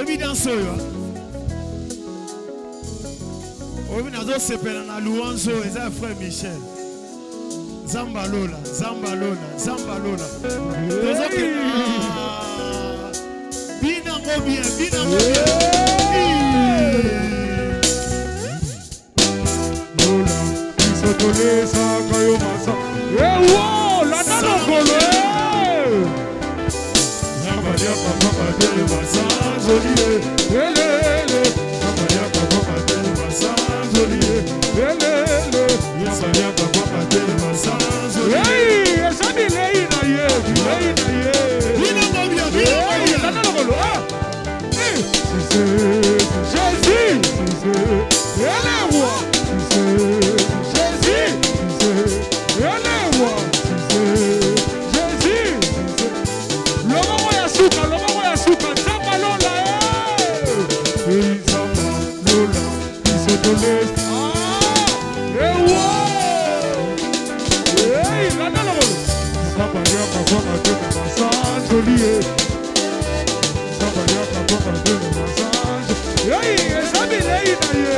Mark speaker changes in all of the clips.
Speaker 1: Évidence, oui, nous sepela na louanzo et ça frère Michel. Zambalola. Binango bien.
Speaker 2: Lola, isotolesa kayo masa. Ewo, la nanokolo. Zambaya papa tele masa jolie. Elele. Zambaya papa tele masa jolie. Elele. Zambaya papa tele masa jolie. Hey, esa ni lei na ye. Binango bien. La nanokolo. Jésus, elle est roi. Jésus, elle est roi. Jésus, le moment ya suka, Zamba Lola, Zamba Lola, Isotole, hey, la Lola, Zamba ya papa matena massage joli. Zamba ya papa matena massage. Hey, esa bilei na ye.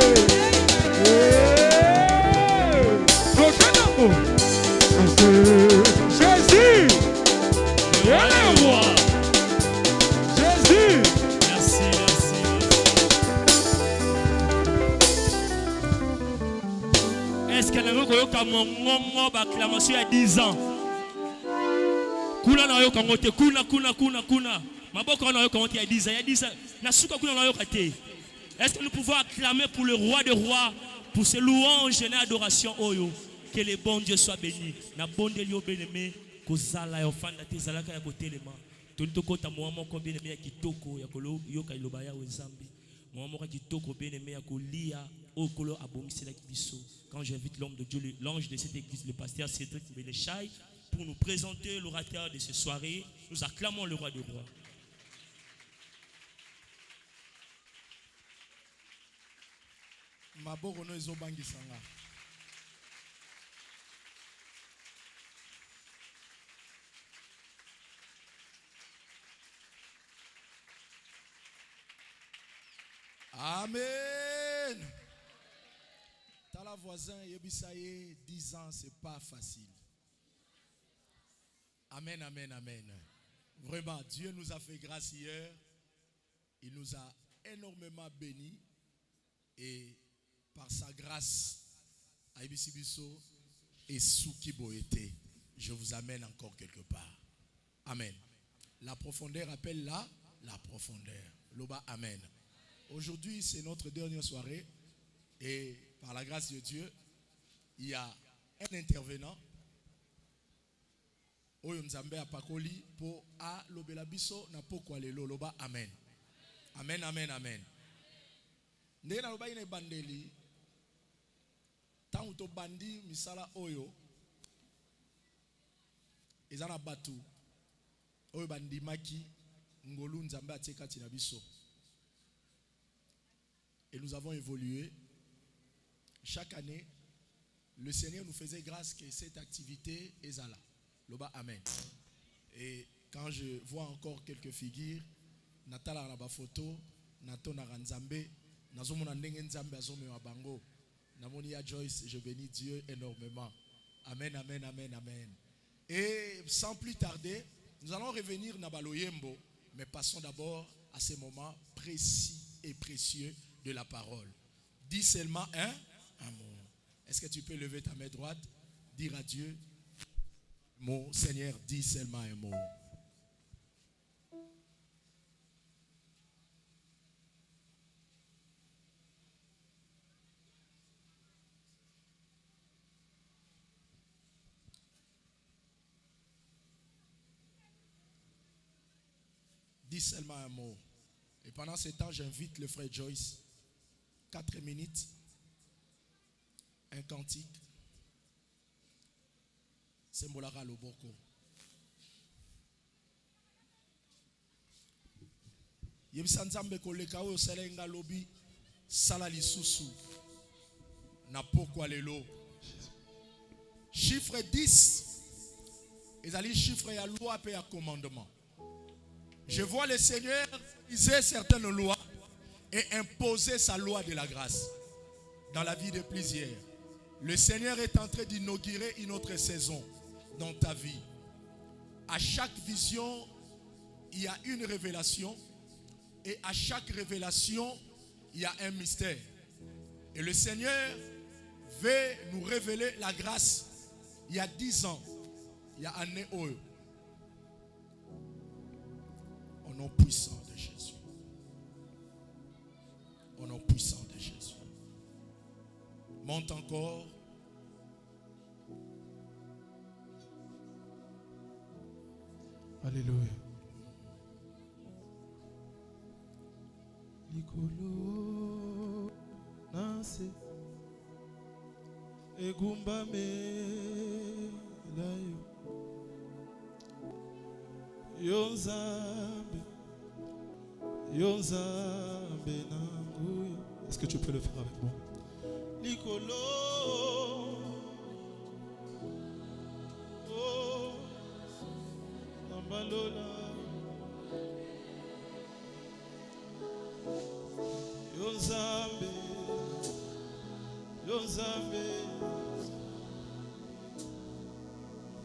Speaker 2: Jésus, il est roi. Jésus.
Speaker 1: Merci. Est-ce qu'elle a vu que mon acclamation à 10 ans? Kuna na yo kangote, kuna. Maboko na yo kangote à 10 ans. Il y a 10 ans. Nasuka kuna na yo kate. Est-ce que nous pouvons acclamer pour le roi des rois, pour ses louanges et adoration oyo? Que le bon Dieu soit béni. Na bon Dieu bien-aimé, kozala ya ofanda te zalaka ya kotelema. Tonitokota moamo ko bien-aimé ya kitoko ya kolo yoka ilobaya wenzambi. Moamo ka kitoko bien-aimé ya kolia okolo abomisela kibiso. Quand j'invite l'homme de Dieu, l'ange de cette église, le pasteur Cédric Benechai, pour nous présenter l'orateur de cette soirée, nous acclamons le roi des rois.
Speaker 3: Maboko no ezobangisanga. Amen. Tala voisin, yebisaye, 10 ans, c'est pas facile. Amen. Vraiment, Dieu nous a fait grâce hier. Il nous a énormément bénis. Et par sa grâce, Aïbisi Bisso et Souki Boété, je vous amène encore quelque part. Amen. La profondeur appelle la profondeur. Loba, amen. Aujourd'hui, c'est notre dernière soirée. Et par la grâce de Dieu, il y a un intervenant. Oyo Nzambe apakoli pour a lobela biso na pokwa lelo loba amen. Amen. Ndenge na loba ina bandeli tangu to bandi misala oyo ezana batu oyo bandi maki ngolu Nzambe atekati na biso. Et nous avons évolué. Chaque année, le Seigneur nous faisait grâce que cette activité est là. Loba amen. Et quand je vois encore quelques figures, Natala na ba photo, Nato na Nzambe, Nazomona ndenge Nzambe azome wa bango. Namoni ya Joyce, je bénis Dieu énormément. Amen. Et sans plus tarder, nous allons revenir na Baloyembo, mais passons d'abord à ces moments précis et précieux de la parole. Dis seulement un mot. Est-ce que tu peux lever ta main droite, dire à Dieu, mon Seigneur, dis seulement un mot. Dis seulement un mot. Et pendant ce temps, j'invite le frère Joyce. 4 minutes. Un cantique. Sembolara Loboko. Yebsanzambe koleka oyo selenga lobi sala lisusu na pokwa lelo. Chiffre 10. Ezali chiffre ya loi pe ya commandement. Je vois le Seigneur utiliser certaines lois et imposer sa loi de la grâce dans la vie de plusieurs. Le Seigneur est en train d'inaugurer une autre saison dans ta vie. À chaque vision, il y a une révélation. Et à chaque révélation, il y a un mystère. Et le Seigneur veut nous révéler la grâce. Il y a 10 ans, il y a un an. Au nom puissant de Jésus. Au nom puissant de Jésus. Monte encore.
Speaker 2: Alléluia. Likolo nase egumba melayo Yonzambe nanguyo. Est-ce que tu peux le faire avec moi? Likolo oh Ambalola Yonzambe.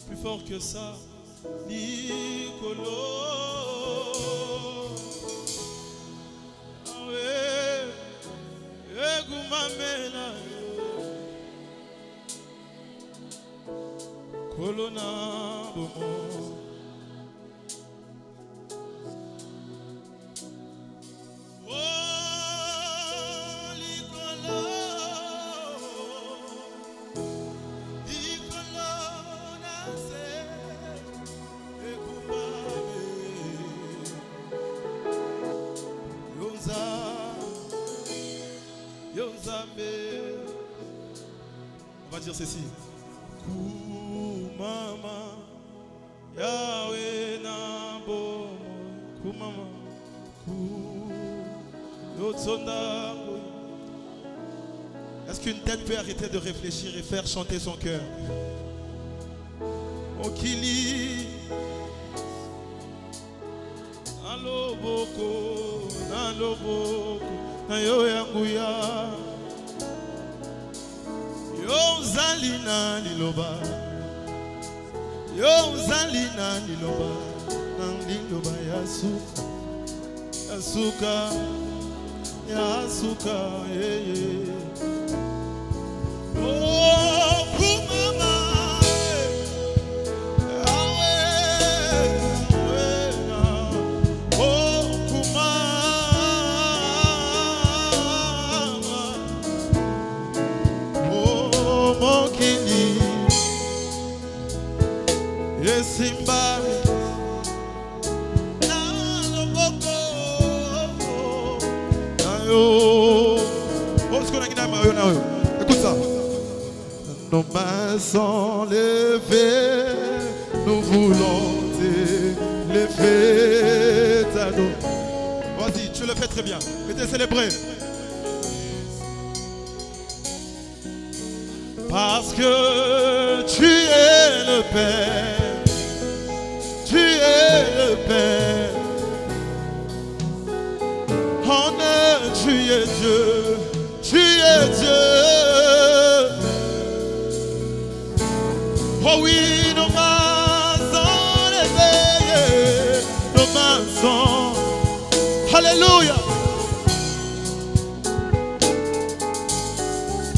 Speaker 2: Plus fort que ça. Nicolo. Awe. Egumamela. Colonna bomo. On va dire ceci. Kumama Yahweh Nabo Kumama Yotsonda. Est-ce qu'une tête peut arrêter de réfléchir et faire chanter son cœur? Okili Aloboko Naloboko Nayo Yanguya Yozalina Liloba Yozalina Liloba Nangliloba Yasuka Yasuka Yasuka yeah. Oh Kumama Oh Kumama Oh Mokini Yesimba écoute ça. Nos mains sont levées, nous voulons t'élever ta nom. Vas-y, tu le fais très bien. Et t'es célébré. Parce que tu es le Père, tu es le Père. Honneur, tu es Dieu, tu es Dieu. Oh oui, nos mains sont levées, nos mains sont. Alléluia.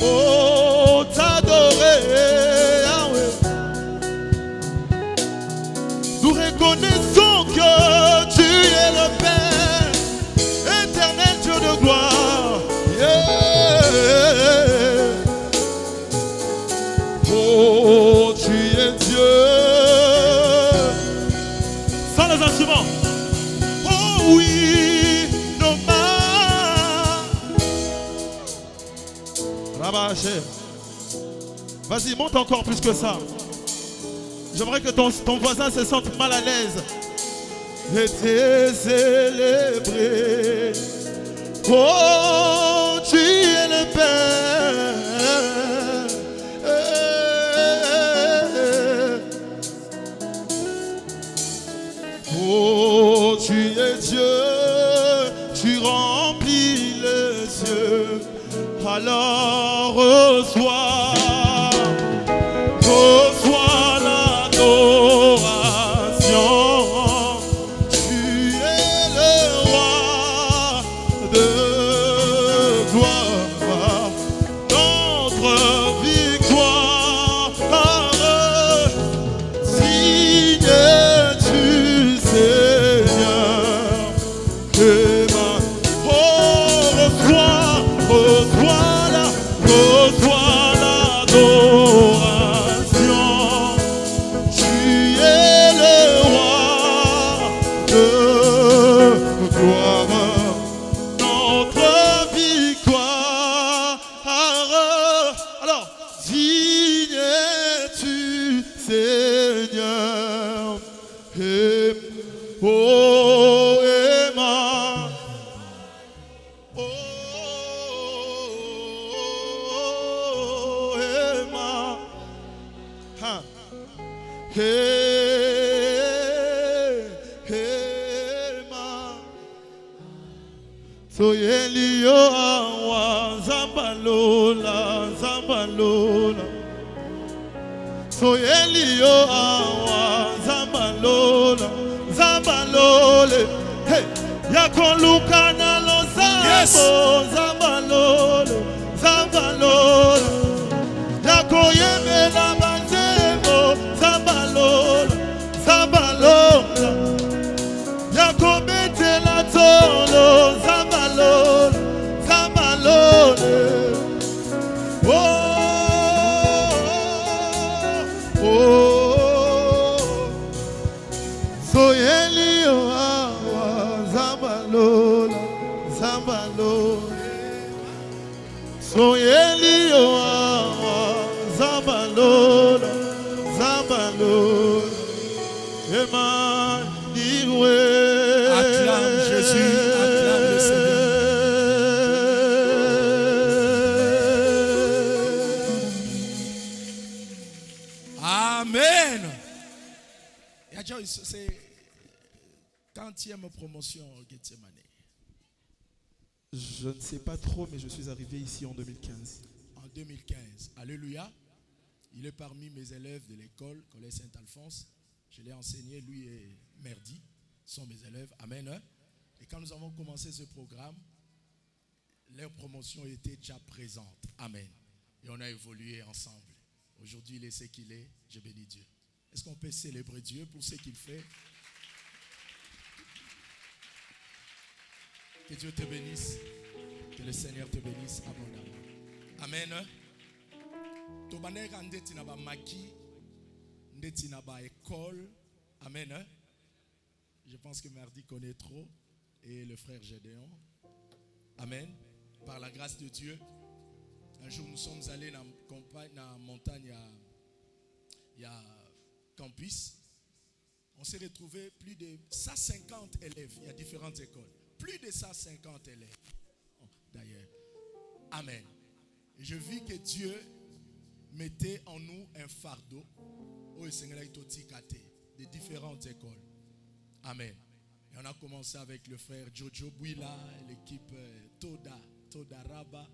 Speaker 2: Oh, t'adorer, Yahweh. Nous reconnaissons que tu es le Père, éternel Dieu de gloire. Yeah. Oh, tu es Dieu. Sans les instruments. Oh oui, nos mains. Rabaché. Vas-y, monte encore plus que ça. J'aimerais que ton voisin se sente mal à l'aise. Et t'es célébré. Oh, tu es le Père. Oh, tu es Dieu. Tu remplis
Speaker 4: Alors reçois l'adoration. Tu es le roi de gloire. Notre victoire, signes-tu, Seigneur. Et ma reçois l'adoration. Tu es le roi de gloire. Notre victoire. Alors, digne es-tu, Seigneur. Et, oh, Emma. Oh, Emma. Huh. Hey, Emma. So yelio awa zambalola, zambalola. So yelio awa zambalola, zambalole. Hey, yakoluka na lo zambo, zambalole, zambalole. Yakoyemela banzemo, zambalole, zambalole. Yakobetela tolo, zambalole, zambalole. Oh, oh, oh. So yelio awa zambalola, zambalola. So yelio awa zambalola, zambalola. Emmanuel.
Speaker 3: Acclame Jésus, acclame le Seigneur. Amen. C'est quantième promotion au Gethsemane.
Speaker 4: Je ne sais pas trop, mais je suis arrivé ici en 2015.
Speaker 3: En 2015. Alléluia. Il est parmi mes élèves de l'école, Collège Saint-Alphonse. Je l'ai enseigné, lui et Merdi sont mes élèves. Amen. Et quand nous avons commencé ce programme, leur promotion était déjà présente. Amen. Et on a évolué ensemble. Aujourd'hui, il est ce qu'il est. Je bénis Dieu. Est-ce qu'on peut célébrer Dieu pour ce qu'il fait? Que Dieu te bénisse. Que le Seigneur te bénisse abondamment. Amen. Tobaneka ndeti na ba maki, ndeti na ba école. Amen. Je pense que Mardi connaît trop et le frère Gédéon. Amen. Par la grâce de Dieu, un jour nous sommes allés dans la montagne, il y a campus. On s'est retrouvé plus de 150 élèves. Il y a différentes écoles. Plus de 150 élèves. D'ailleurs. Amen. Et je vis que Dieu mettait en nous un fardeau de différentes écoles. Amen. Et on a commencé avec le frère Jojo Bouila, l'équipe Toda Raba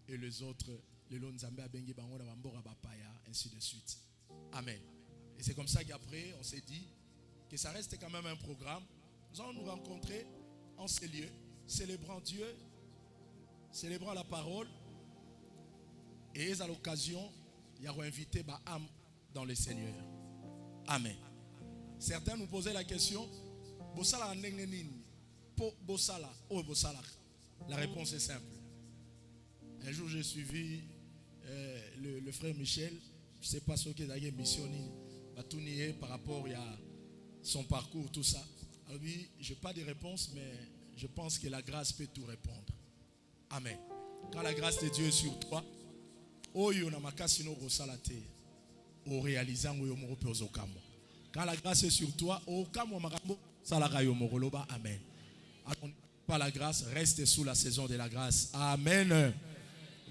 Speaker 3: et les autres, le Lonzambe Abengi Bangora Bambora Bapaya, ainsi de suite. Amen. Et c'est comme ça qu'après, on s'est dit que ça reste quand même un programme. Nous allons nous rencontrer en ces lieux, célébrant Dieu, célébrant la parole. Et à l'occasion, il y a invité ma âme dans le Seigneur. Amen. Certains nous posaient la question, Bossala Nengenin, Po Bossala, Oh Bossala. La réponse est simple. Un jour, j'ai suivi le frère Michel. Je ne sais pas ce qu'il a missionné par rapport à son parcours, tout ça. Alors lui, je n'ai pas de réponse, mais je pense que la grâce peut tout répondre. Amen. Quand la grâce de Dieu est sur toi, quand la grâce est sur toi, amen. Alors, par la grâce, reste sous la saison de la grâce. Amen.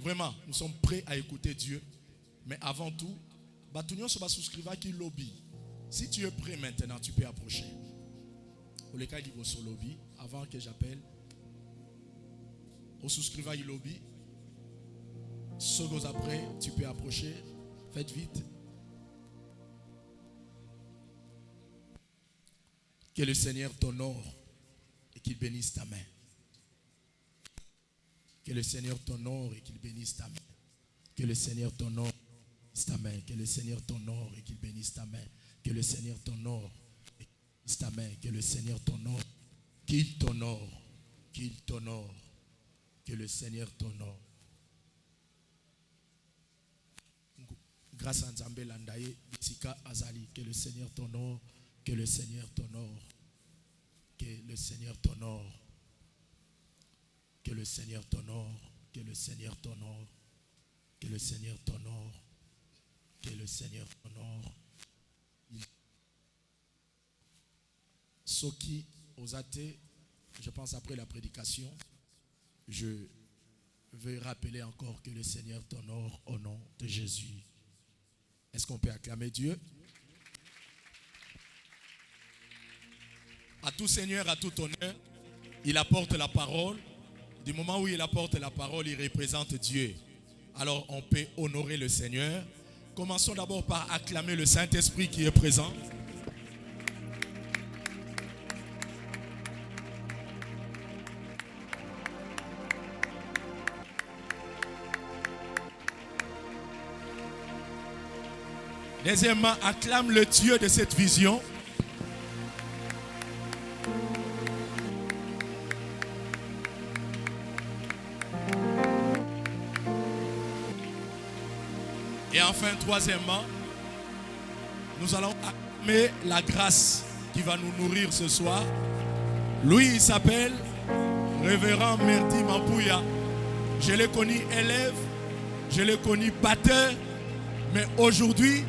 Speaker 3: Vraiment, nous sommes prêts à écouter Dieu. Mais avant tout, si tu es prêt maintenant, tu peux approcher. Avant que j'appelle, au souscrivant lobby, Secondes après, tu peux approcher. Faites vite. Que le Seigneur t'honore et qu'il bénisse ta main. Que le Seigneur t'honore et qu'il bénisse ta main. Que le Seigneur t'honore et bénisse ta main. Que le Seigneur t'honore et qu'il bénisse ta main. Que le Seigneur t'honore et qu'il bénisse ta main. Que le Seigneur t'honore. Qu'il t'honore. Qu'il t'honore. Que le Seigneur t'honore. Grâce à Nzambe Landaye, Bisika Azali, que le Seigneur t'honore, que le Seigneur t'honore, que le Seigneur t'honore, que le Seigneur t'honore, que le Seigneur t'honore, que le Seigneur t'honore, que le Seigneur t'honore. Soki Ozate, je pense après la prédication, je vais rappeler encore que le Seigneur t'honore au nom de Jésus. Est-ce qu'on peut acclamer Dieu? À tout Seigneur, à tout honneur, il apporte la parole. Du moment où il apporte la parole, il représente Dieu. Alors on peut honorer le Seigneur. Commençons d'abord par acclamer le Saint-Esprit qui est présent. Deuxièmement, acclame le Dieu de cette vision. Et enfin, troisièmement, nous allons acclamer la grâce qui va nous nourrir ce soir. Lui, il s'appelle Révérend Merdi Mampouya. Je l'ai connu élève, je l'ai connu batteur, mais aujourd'hui,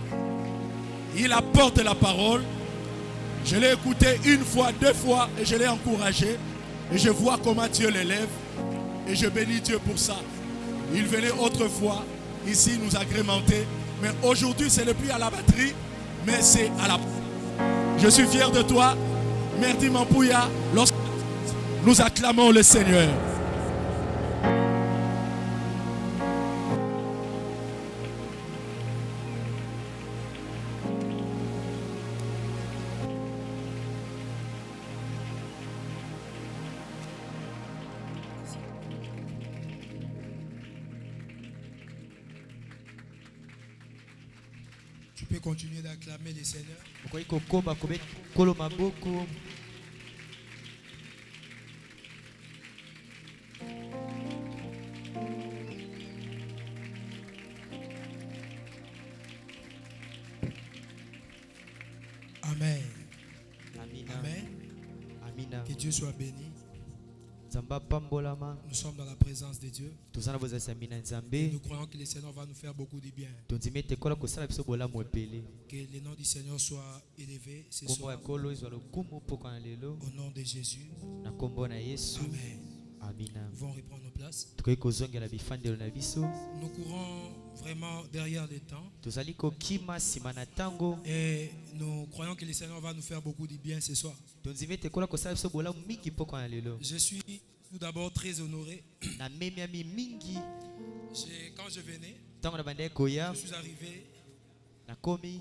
Speaker 3: il apporte la parole. Je l'ai écouté une fois, deux fois et je l'ai encouragé. Et je vois comment Dieu l'élève. Et je bénis Dieu pour ça. Il venait autrefois ici nous agrémenter. Mais aujourd'hui, ce n'est plus à la batterie, mais c'est à la... Je suis fier de toi, Merdi Mampouya, lorsque nous acclamons le Seigneur.
Speaker 5: Tu peux continuer d'acclamer le Seigneur. Amen. Amen. Que Dieu soit béni. Nous sommes dans la présence de Dieu. Et nous croyons que le Seigneur va nous faire beaucoup de bien. Que le nom du Seigneur soit élevé ce soir. Au nom de Jésus. Amen. Nous vont reprendre nos places. Nous courons vraiment derrière le temps. Et nous croyons que le Seigneur va nous faire beaucoup de bien ce soir. Je suis tout d'abord très honoré. Quand je venais, je suis arrivé,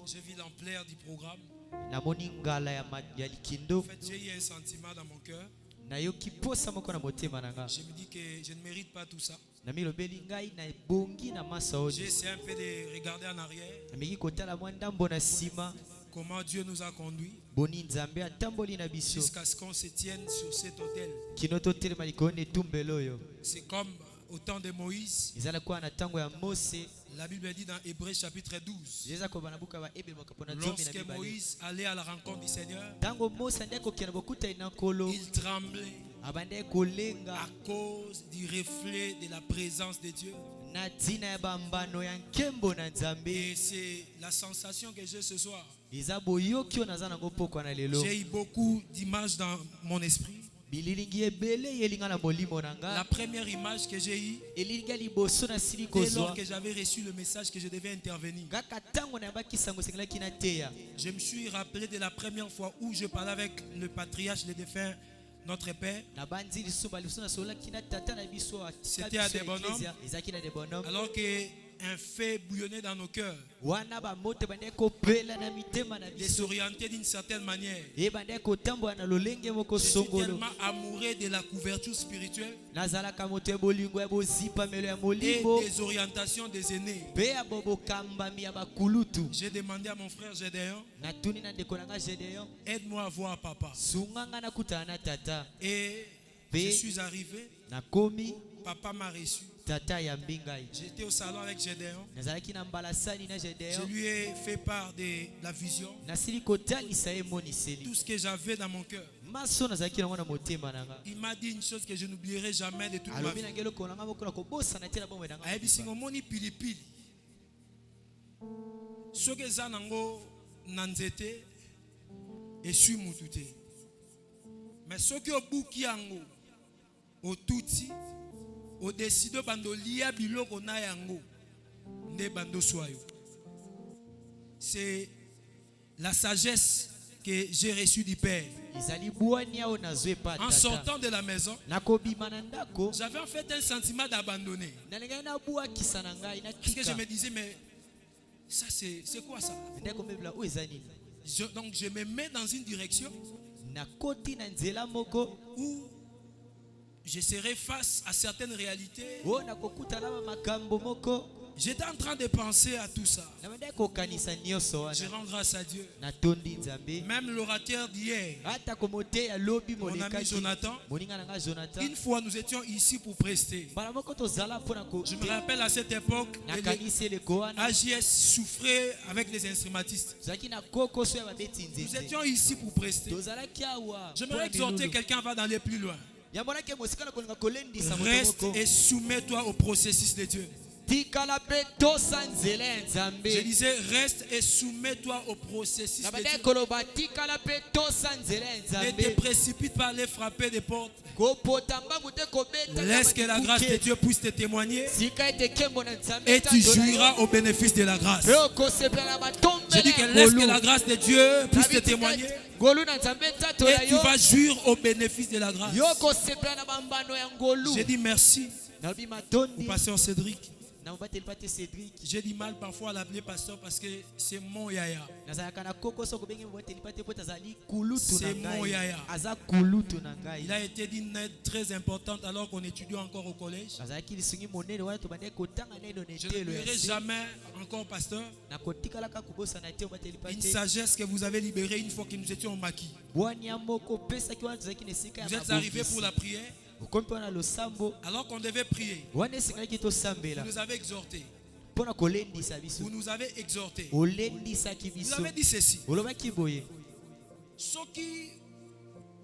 Speaker 5: j'ai vu l'ampleur du programme. En fait, j'ai eu un sentiment dans mon cœur. Je me dis que je ne mérite pas tout ça. J'ai essayé un peu de regarder en arrière. Comment Dieu nous a conduits jusqu'à ce qu'on se tienne sur cet autel. C'est comme au temps de Moïse. La Bible dit dans Hébreux chapitre 12. Lorsque Moïse allait à la rencontre du Seigneur, il tremblait à cause du reflet de la présence de Dieu. Et c'est la sensation que j'ai ce soir. J'ai eu beaucoup d'images dans mon esprit. La première image que j'ai eue, dès lors que j'avais reçu le message que je devais intervenir, je me suis rappelé de la première fois où je parlais avec le patriarche, le défunt
Speaker 3: notre père.
Speaker 5: C'était
Speaker 3: à des bonhommes.
Speaker 5: bonhommes.
Speaker 3: Alors qu'un fait bouillonnait dans nos cœurs, de s'orienter d'une certaine manière. Je suis tellement amoureux de la couverture spirituelle et des orientations des aînés. J'ai demandé à mon frère Gédéon, aide-moi à voir papa. Et je suis arrivé, papa m'a reçu. J'étais au salon avec Gédéon. Je lui ai fait part de la vision. Tout ce que j'avais dans mon cœur. Il m'a dit une chose que je n'oublierai jamais de toute ma vie. Il dit moni pilipili. Soki eza nango na nzete esui mutu te. Mais soki obuki yango otuti o décide bando lia biloko na yango nde bando soyo. C'est la sagesse que j'ai reçue du Père. En sortant de la maison, j'avais en fait un sentiment d'abandonner. Parce que je me disais, mais ça c'est quoi ça? Donc je me mets dans une direction où je serai face à certaines réalités. J'étais en train de penser à tout ça. Je rends grâce à Dieu. Même l'orateur d'hier, mon ami Jonathan, une fois nous étions ici pour prester. Je me rappelle à cette époque, AJS souffrait avec les instrumentistes. Nous étions ici pour prester. J'aimerais exhorter quelqu'un va d'aller plus loin. Reste et soumets-toi au processus de Dieu. Je disais, reste et soumets-toi au processus de Dieu. Ne te précipite pas à aller frapper des portes. Laisse que la grâce de Dieu puisse te témoigner et tu jouiras au bénéfice de la grâce. Je dis que laisse que la grâce de Dieu puisse te témoigner et tu vas jouir au bénéfice de la grâce. J'ai dit merci au pasteur Cédric. J'ai du mal parfois à l'appeler pasteur parce que c'est mon yaya. C'est mon yaya. Il a été d'une aide très importante alors qu'on étudiait encore au collège. Je ne verrai jamais encore pasteur. Une sagesse que vous avez libérée une fois que nous étions au maquis. Vous êtes arrivés pour la prière. Alors qu'on devait prier, vous nous avez exhortés. Vous nous avez exhortés. Vous avez dit ceci. Soki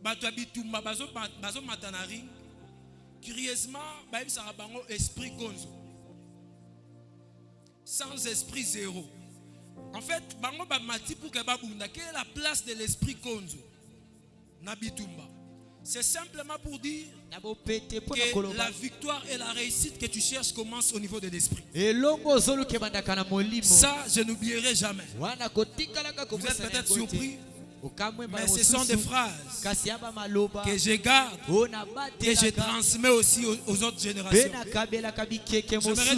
Speaker 3: batuabitumba bazo matanari, curieusement, ça a bango esprit gonzo. Sans esprit zéro. En fait, bango bamati pour que babunda. Quelle est la place de l'esprit gonzo? Nabitumba. C'est simplement pour dire que la victoire et la réussite que tu cherches commencent au niveau de l'esprit. Ça, je n'oublierai jamais. Vous êtes peut-être surpris, mais ce sont des phrases que je garde et je transmets aussi aux autres générations. J'aimerais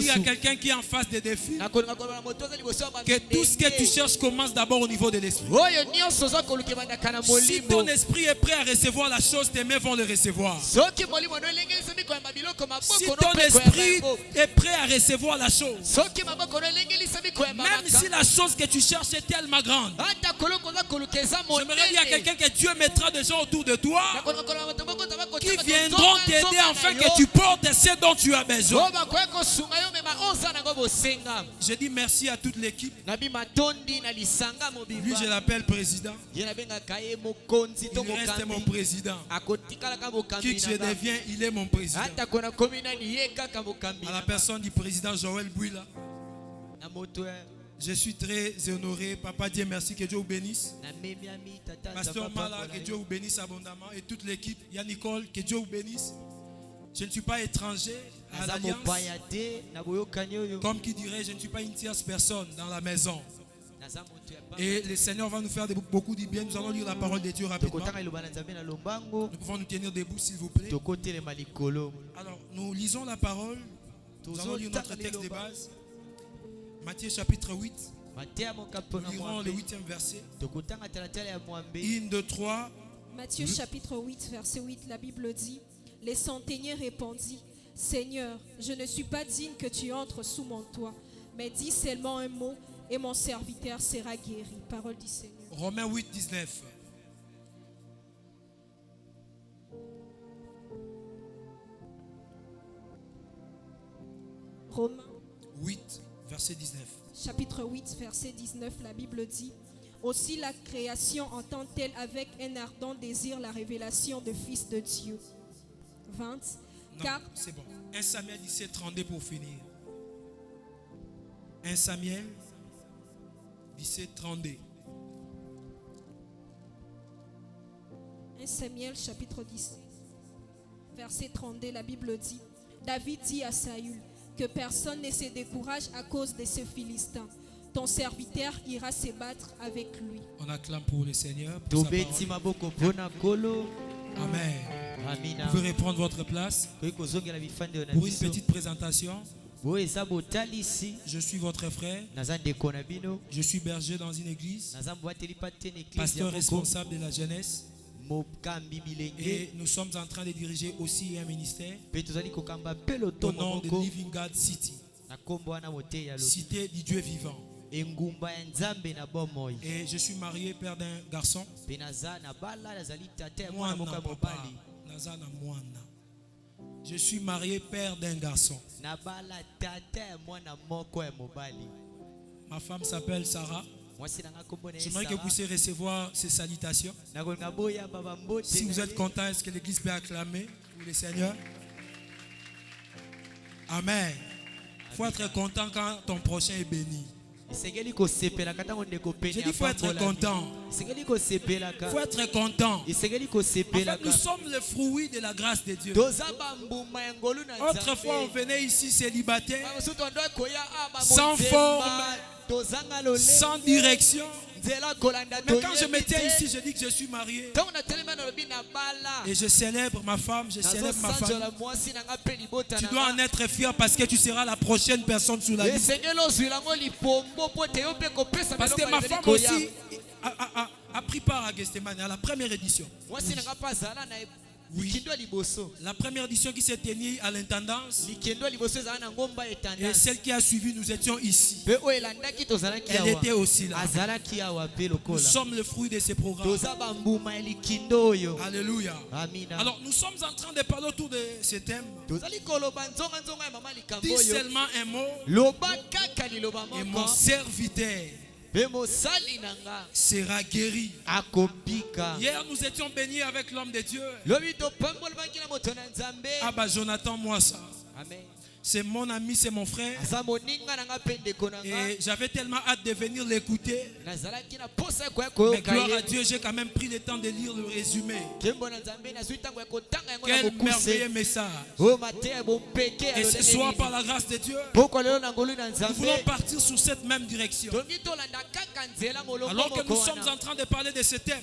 Speaker 3: dire à quelqu'un qui est en face des défis que tout ce que tu cherches commence d'abord au niveau de l'esprit. Si ton esprit est prêt à recevoir la chose, tes mains vont le recevoir. Si ton esprit est prêt à recevoir la chose, même si la chose que tu cherches est tellement grande, j'aimerais dire à quelqu'un que Dieu mettra des gens autour de toi qui viendront t'aider afin que tu portes ce dont tu as besoin. Je dis merci à toute l'équipe. Lui, je l'appelle président. Il reste mon président. Qui je deviens, il est mon président. À la personne du président Joël Bouila. Je suis très honoré. Papa, Dieu merci, que Dieu vous bénisse. Pasteur Mala, que Dieu vous bénisse abondamment. Et toute l'équipe, Yann Nicole, que Dieu vous bénisse. Je ne suis pas étranger à l'Alliance. Comme qui dirait, je ne suis pas une tierce personne dans la maison. Et le Seigneur va nous faire beaucoup de bien. Nous allons lire la parole de Dieu rapidement. Nous pouvons nous tenir debout, s'il vous plaît. Alors, nous lisons la parole. Nous allons lire notre texte de base. Matthieu chapitre 8. Nous lirons le 8e verset. 1, 2, 3.
Speaker 6: Matthieu chapitre 8, verset 8, la Bible dit: les centeniers répondit: Seigneur, je ne suis pas digne que tu entres sous mon toit, mais dis seulement un mot et mon serviteur sera guéri. Parole du Seigneur.
Speaker 3: Romains 8, 19.
Speaker 6: Romains
Speaker 3: 8, verset 19.
Speaker 6: chapitre 8, verset 19, la Bible dit: aussi la création entend-elle avec un ardent désir la révélation du Fils de Dieu. 20.
Speaker 3: Non,
Speaker 6: Car
Speaker 3: c'est bon. 1 Samuel 17, 32 pour finir. 1 Samuel 17, 32.
Speaker 6: 1 Samuel chapitre 17, verset 32, la Bible dit: David dit à Saül que personne ne se décourage à cause de ce Philistin. Ton serviteur ira se battre avec lui.
Speaker 3: On acclame pour le Seigneur. Pour sa parole. Amen. Vous pouvez reprendre votre place. Pour une petite présentation. Je suis votre frère. Je suis berger dans une église. Pasteur responsable de la jeunesse. Et nous sommes en train de diriger aussi un ministère au nom de Living God City. Cité du Dieu vivant. Et je suis marié, père d'un garçon. Je suis marié, père d'un garçon. Ma femme s'appelle Sarah. J'aimerais que vous puissiez recevoir ces salutations. Si vous êtes content, est-ce que l'église peut acclamer pour le Seigneur? Amen. Il faut être content quand ton prochain est béni. J'ai dit il faut être content. Il faut être content. En fait, nous sommes le fruit de la grâce de Dieu. Autrefois, on venait ici célibataire, sans forme, sans direction. Mais quand je m'étais ici, je dis que je suis marié. Et je célèbre ma femme, je célèbre ma femme. Tu dois en être fier parce que tu seras la prochaine personne sous la liste. Parce que ma femme aussi a pris part à Gethsemane, à la première édition. Oui. La première édition qui s'est tenue à l'intendance et celle qui a suivi, nous étions ici. Elle était aussi là. Nous sommes le fruit de ces programmes. Alléluia. Alors nous sommes en train de parler autour de ce thème. Dis seulement un mot et mon serviteur sera guéri. Hier nous étions bénis avec l'homme de Dieu. Abba Jonathan Mwassa. C'est mon ami, c'est mon frère. Et j'avais tellement hâte de venir l'écouter. Mais gloire à Dieu, j'ai quand même pris le temps de lire le résumé. Quel merveilleux message. Et ce soir, par la grâce de Dieu, nous voulons partir sur cette même direction. Alors que nous sommes en train de parler de ce thème,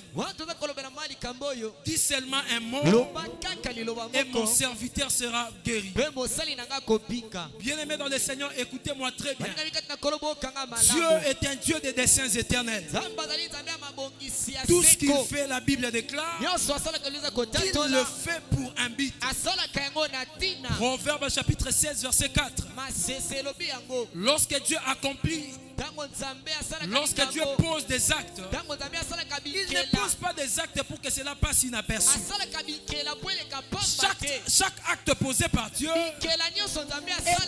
Speaker 3: dis seulement un mot et mon serviteur sera guéri. Bien-aimé dans le Seigneur, écoutez-moi très bien. Dieu est un Dieu des desseins éternels. Tout ce qu'il fait, la Bible déclare qu'il le fait pour un but. Proverbe chapitre 16 verset 4. Lorsque Dieu accomplit, lorsque Dieu pose des actes, il ne pose pas des actes pour que cela passe inaperçu. Chaque acte posé par Dieu est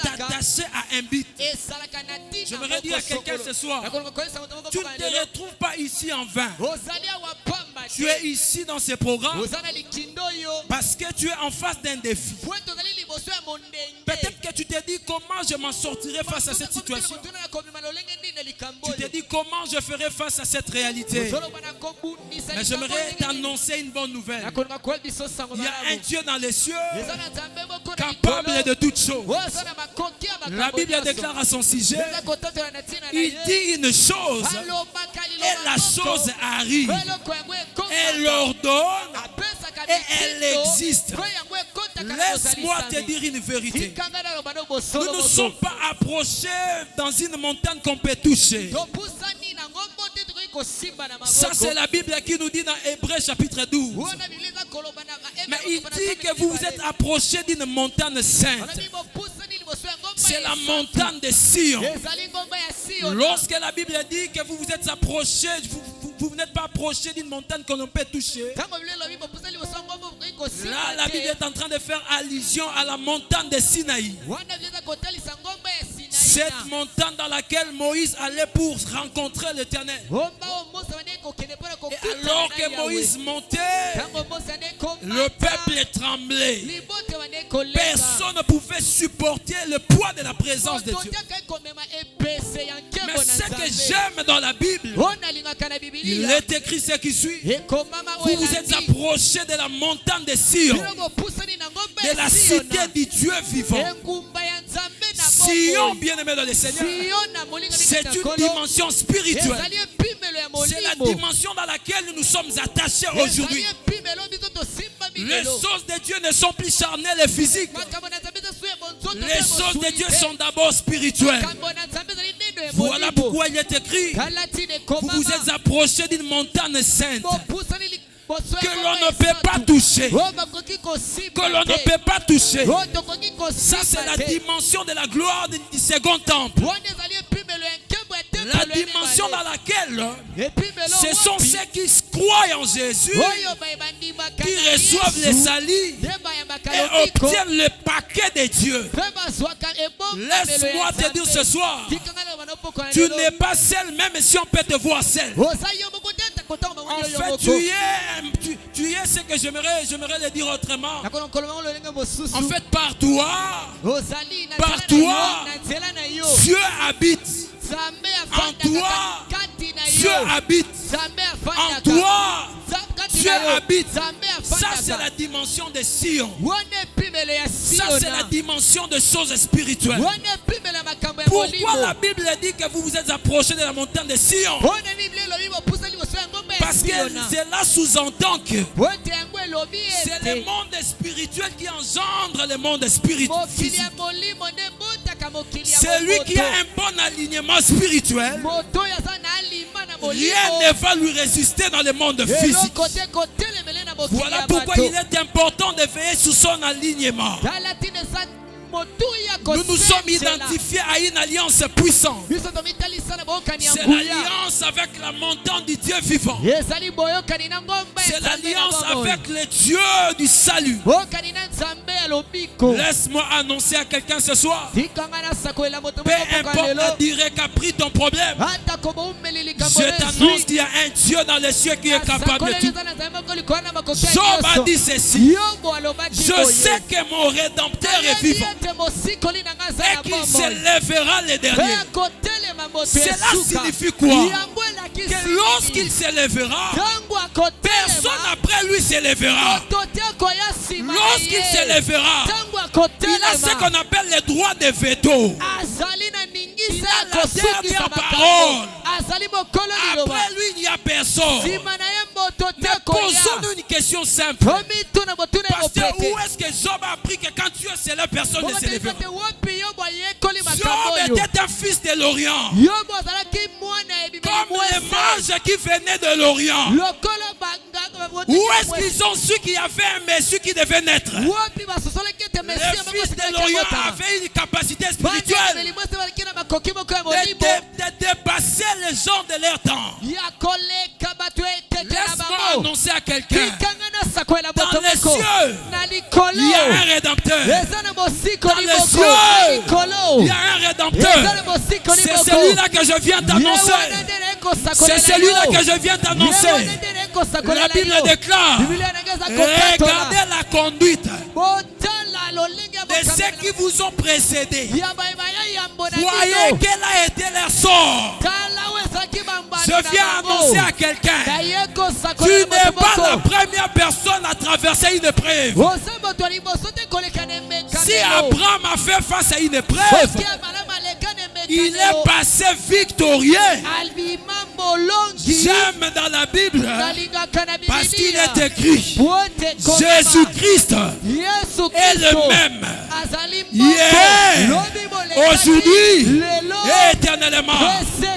Speaker 3: attaché à un but. J'aimerais dire à quelqu'un ce soir, tu ne te retrouves pas ici en vain. Tu es ici dans ce programme parce que tu es en face d'un défi. Peut-être que tu te dis comment je m'en sortirai face à cette situation. Tu te dis comment je ferai face à cette réalité. Mais j'aimerais t'annoncer une bonne nouvelle. Il y a un Dieu dans les cieux
Speaker 7: capable de toutes choses. La Bible déclare à son sujet, il dit une chose et la chose arrive. Elle ordonne et elle existe. Laisse-moi te dire une vérité. Nous ne sommes pas approchés dans une montagne qu'on peut toucher. Ça, c'est la Bible qui nous dit dans Hébreux chapitre 12. Mais il dit que vous vous êtes approchés d'une montagne sainte. C'est la montagne de Sion. Lorsque la Bible dit que vous vous êtes approchés, vous n'êtes pas approchés d'une montagne qu'on peut toucher. Là, la Bible est en train de faire allusion à la montagne de Sinaï. Cette montagne dans laquelle Moïse allait pour rencontrer l'Éternel. Et alors que Moïse montait, le peuple tremblait. Personne ne pouvait supporter le poids de la présence de Dieu. Mais ce que j'aime dans la Bible, il est écrit ce qui suit. Vous vous êtes approchés de la montagne de Sion, de la cité du Dieu vivant. Sion, bien-aimé dans le Seigneur, c'est une dimension spirituelle. C'est la dimension dans laquelle nous nous sommes attachés aujourd'hui. Les choses de Dieu ne sont plus charnelles et physiques. Les choses de Dieu sont d'abord spirituelles. Voilà pourquoi il est écrit, vous vous êtes approchés d'une montagne sainte que l'on ne peut pas toucher. Que l'on ne peut pas toucher. Ça, c'est la dimension de la gloire du second temple. La dimension dans laquelle ce sont ceux qui croient en Jésus, qui reçoivent les salis et obtiennent le paquet de Dieu. Laisse-moi te dire ce soir, tu n'es pas seul, même si on peut te voir seul. En fait, tu es ce que j'aimerais le dire autrement. En fait, par toi, Dieu habite. En toi, Dieu habite. En toi, Dieu habite. Ça, c'est la dimension de Sion. Ça, c'est la dimension de choses spirituelles. Pourquoi la Bible dit que vous vous êtes approchés de la montagne de Sion? Parce que cela sous-entend que c'est le monde spirituel qui engendre le monde spirituel. Celui qui a un bon alignement spirituel, rien ne va lui résister dans le monde physique. Voilà pourquoi il est important de veiller sur son alignement. Nous nous sommes identifiés à une alliance puissante. C'est l'alliance avec la montagne du Dieu vivant. C'est l'alliance avec le Dieu du salut. Laisse-moi annoncer à quelqu'un ce soir. Peu importe la durée qu'a pris ton problème, je t'annonce qu'il y a un Dieu dans les cieux qui est capable de tout. Job a dit ceci: je sais que mon Rédempteur est vivant et qu'il se lèvera le dernier. Cela signifie quoi? Que lorsqu'il se lèvera, personne après lui se lèvera. Lorsqu'il se lèvera, il a ce qu'on appelle le droit de veto. Il a la dernière parole. Après lui, il n'y a personne. Mais posons-nous une question simple. Pasteur, où est-ce que Job a appris que quand Dieu se lève, personne ne se lèvera? Job était un fils de l'Orient. Comme les mages qui venaient de l'Orient. Où est-ce qu'ils ont su qu'il y avait un Messie qui devait naître? Les fils de l'Orient avaient une capacité spirituelle de dépasser les gens de leur temps. Laisse-moi annoncer à quelqu'un. Dans les cieux, il y a un Rédempteur. Dans les cieux, il y a un Rédempteur. C'est celui-là que je viens d'annoncer. C'est celui-là que je viens d'annoncer. La Bible déclare: regardez la conduite de ceux qui vous ont précédés. Voyez quel a été leur sort. Je viens annoncer à quelqu'un: tu n'es pas la première personne à traverser une épreuve. Si Abraham a fait face à une épreuve, il est passé victorieux. J'aime dans la Bible parce qu'il est écrit Jésus-Christ est le même hier, aujourd'hui et éternellement.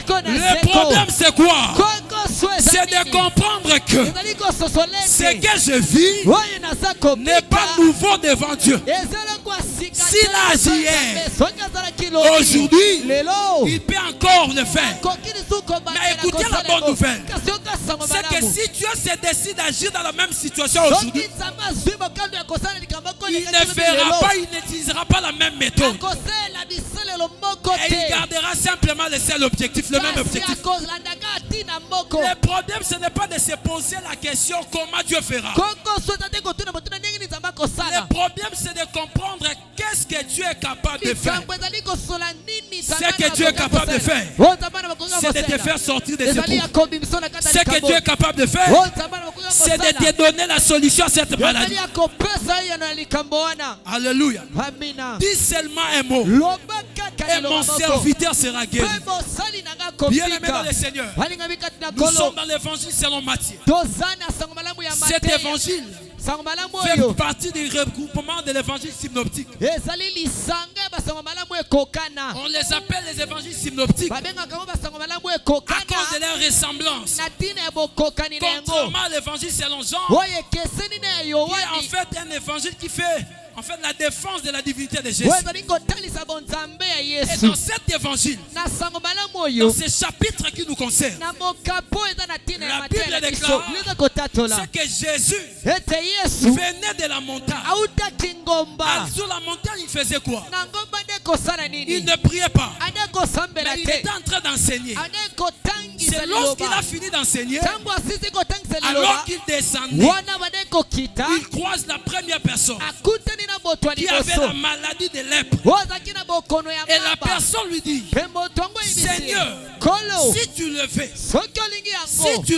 Speaker 7: Le problème c'est quoi? C'est de comprendre que ce que je vis n'est pas nouveau devant Dieu. S'il a agi hier, aujourd'hui, il peut encore le faire. Mais écoutez la bonne nouvelle, c'est que si Dieu se décide d'agir dans la même situation aujourd'hui, il ne fera pas, il n'utilisera pas la même méthode. Et il gardera simplement le seul objectif, le même objectif. Le problème, ce n'est pas de se poser la question comment Dieu fera. Le problème, c'est de comprendre qu'est-ce que Dieu est capable de faire. Ce que Dieu est capable de faire, c'est de te faire sortir de cette épreuve. Ce que Dieu est capable de faire, c'est de te donner la solution à cette maladie. Alléluia. Dis seulement un mot et mon serviteur sera guéri. Bien aimé dans le Seigneur, nous sommes dans l'évangile selon Matthieu. Cet évangile fait partie du regroupement de l'évangile synoptique. On les appelle les évangiles synoptiques à cause de leur ressemblance. Contrairement à l'évangile selon Jean, qui est en fait un évangile qui fait la défense de la divinité de Jésus. Et dans cet évangile, dans ce chapitre qui nous concerne, la Bible déclare que Jésus venait de la montagne. Sur la montagne, il faisait quoi? Il ne priait pas, mais il était en train d'enseigner. C'est lorsqu'il a fini d'enseigner, alors qu'il descendait, il croise la première personne qui avait la maladie de lèpre. Et la personne lui dit, Seigneur, si tu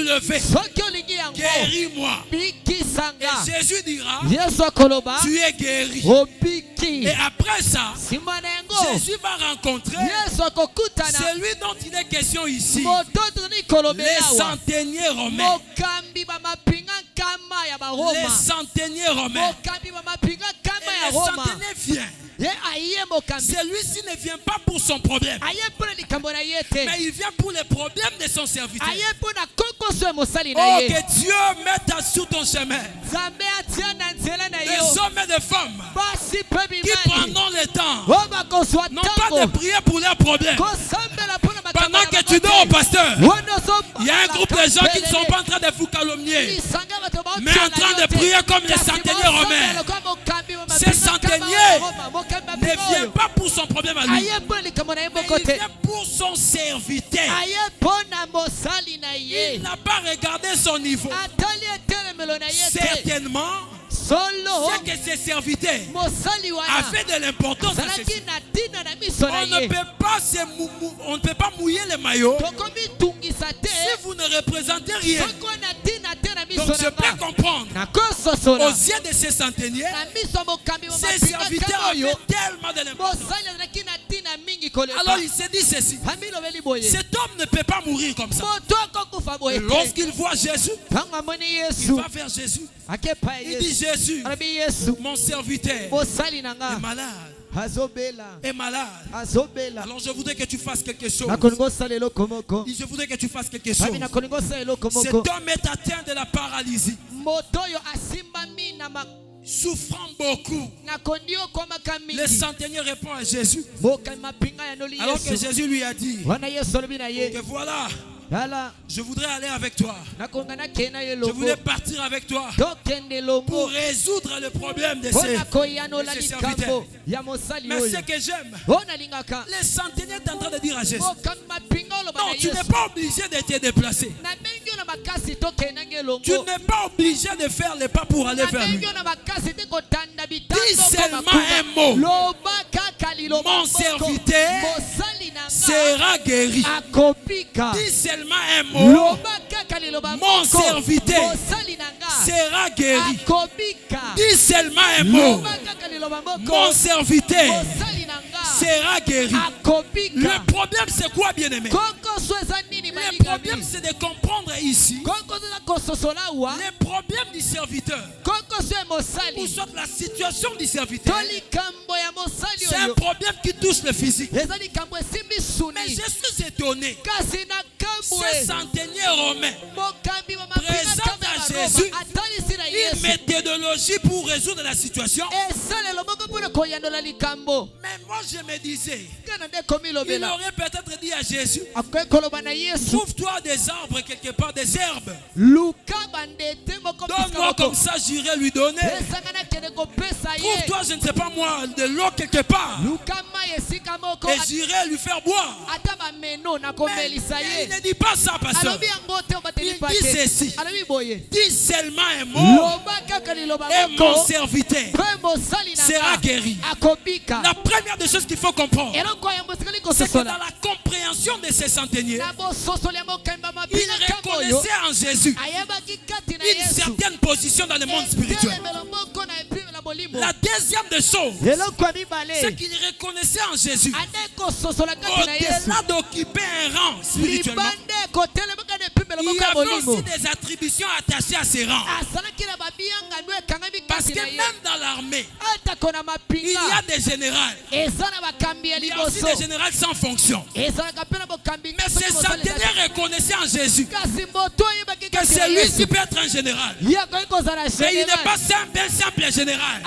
Speaker 7: le fais, guéris-moi. Et Jésus dira, tu es guéri. Et après ça, Jésus va rencontrer celui dont il est question ici, les centeniers romains. Les centeniers romains. Et le centenier vient. Celui-ci ne vient pas pour son problème, mais il vient pour les problèmes de son serviteur. Oh, que Dieu mette sur ton chemin des hommes et des femmes qui prendront le temps, non pas de prier pour leurs problèmes. Pendant que tu dors, pasteur, il y a un groupe de gens qui ne sont pas en train de vous calomnier, mais en train de prier comme les centeniers romains. Ces centeniers ne viennent pas pour son problème à lui, mais il vient pour son serviteur. Il n'a pas regardé son niveau. Certainement, c'est que ses serviteurs avaient de l'importance à ceci. On ne peut pas mouiller les maillots si vous ne représentez rien. Donc je peux comprendre, aux yeux de ces centeniers, ces serviteurs avaient tellement de l'importance. Alors il s'est dit ceci: cet homme ne peut pas mourir comme ça. Et lorsqu'il voit Jésus, il va vers Jésus. Il dit, Jésus, mon serviteur est malade. Est malade. Alors je voudrais que tu fasses quelque chose. Je voudrais que tu fasses quelque chose. Cet homme est atteint de la paralysie, souffrant beaucoup. Le centenier répond à Jésus, alors que Jésus lui a dit que voilà, je voudrais aller avec toi. Je voulais partir avec toi pour résoudre le problème de ces serviteurs. Mais ce que j'aime, les centeniers sont en train de dire à Jésus, non, tu n'es pas obligé de te déplacer. Tu n'es pas obligé de faire les pas pour aller vers lui. Dis seulement un mot: mon serviteur sera guéri. Dis seulement un mot: mon serviteur sera guéri. Dis seulement un mot: mon serviteur sera guéri. Le problème c'est quoi, bien-aimé? Le problème c'est de comprendre ici. Le problème du serviteur, ou soit la situation du serviteur, c'est un problème qui touche le physique. Mais je suis étonné. Ce centenier romain présente à Jésus une méthodologie pour résoudre la situation. Mais moi je me disais, il aurait peut-être dit à Jésus, trouve-toi des arbres quelque part, des herbes. Donne-moi, comme ça j'irai lui donner. Trouve-toi, je ne sais pas moi, de l'eau quelque part, et j'irai lui faire boire. Mais il ne dit pas ça, pasteur. Il dit ceci: dis seulement un mot et mon serviteur sera guéri. La première des choses qu'il faut comprendre, c'est que dans la compréhension de ces centeniers, ils reconnaissaient en Jésus une certaine position dans le monde spirituel. La deuxième des choses, c'est qu'ils reconnaissaient en Jésus, au-delà d'occuper un rang spirituellement, il y avait aussi des attributions attachées à ces rangs. Parce que même dans l'armée, il y a des généraux. Il y a aussi des généraux sans fonction. Mais ces centeniers reconnaissaient en Jésus que celui-ci peut être un général. Mais il n'est pas simple général.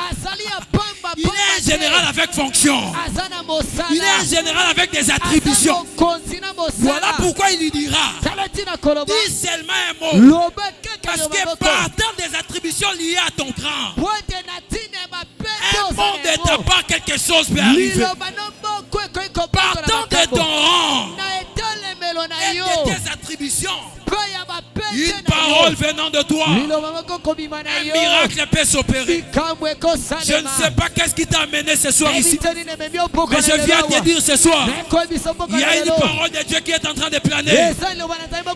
Speaker 7: Il est un général avec fonction. Il est un général avec des attributions. Voilà pourquoi il lui dira, dis seulement un mot. Parce que partant des attributions liées à ton cran, un mot de ta part, quelque chose peut arriver. Partant de ton rang et de tes attributions, une parole venant de toi, un miracle peut s'opérer. Je ne sais pas qu'est-ce qui t'a amené ce soir ici, mais je viens te dire ce soir, il y a une parole de Dieu qui est en train de planer.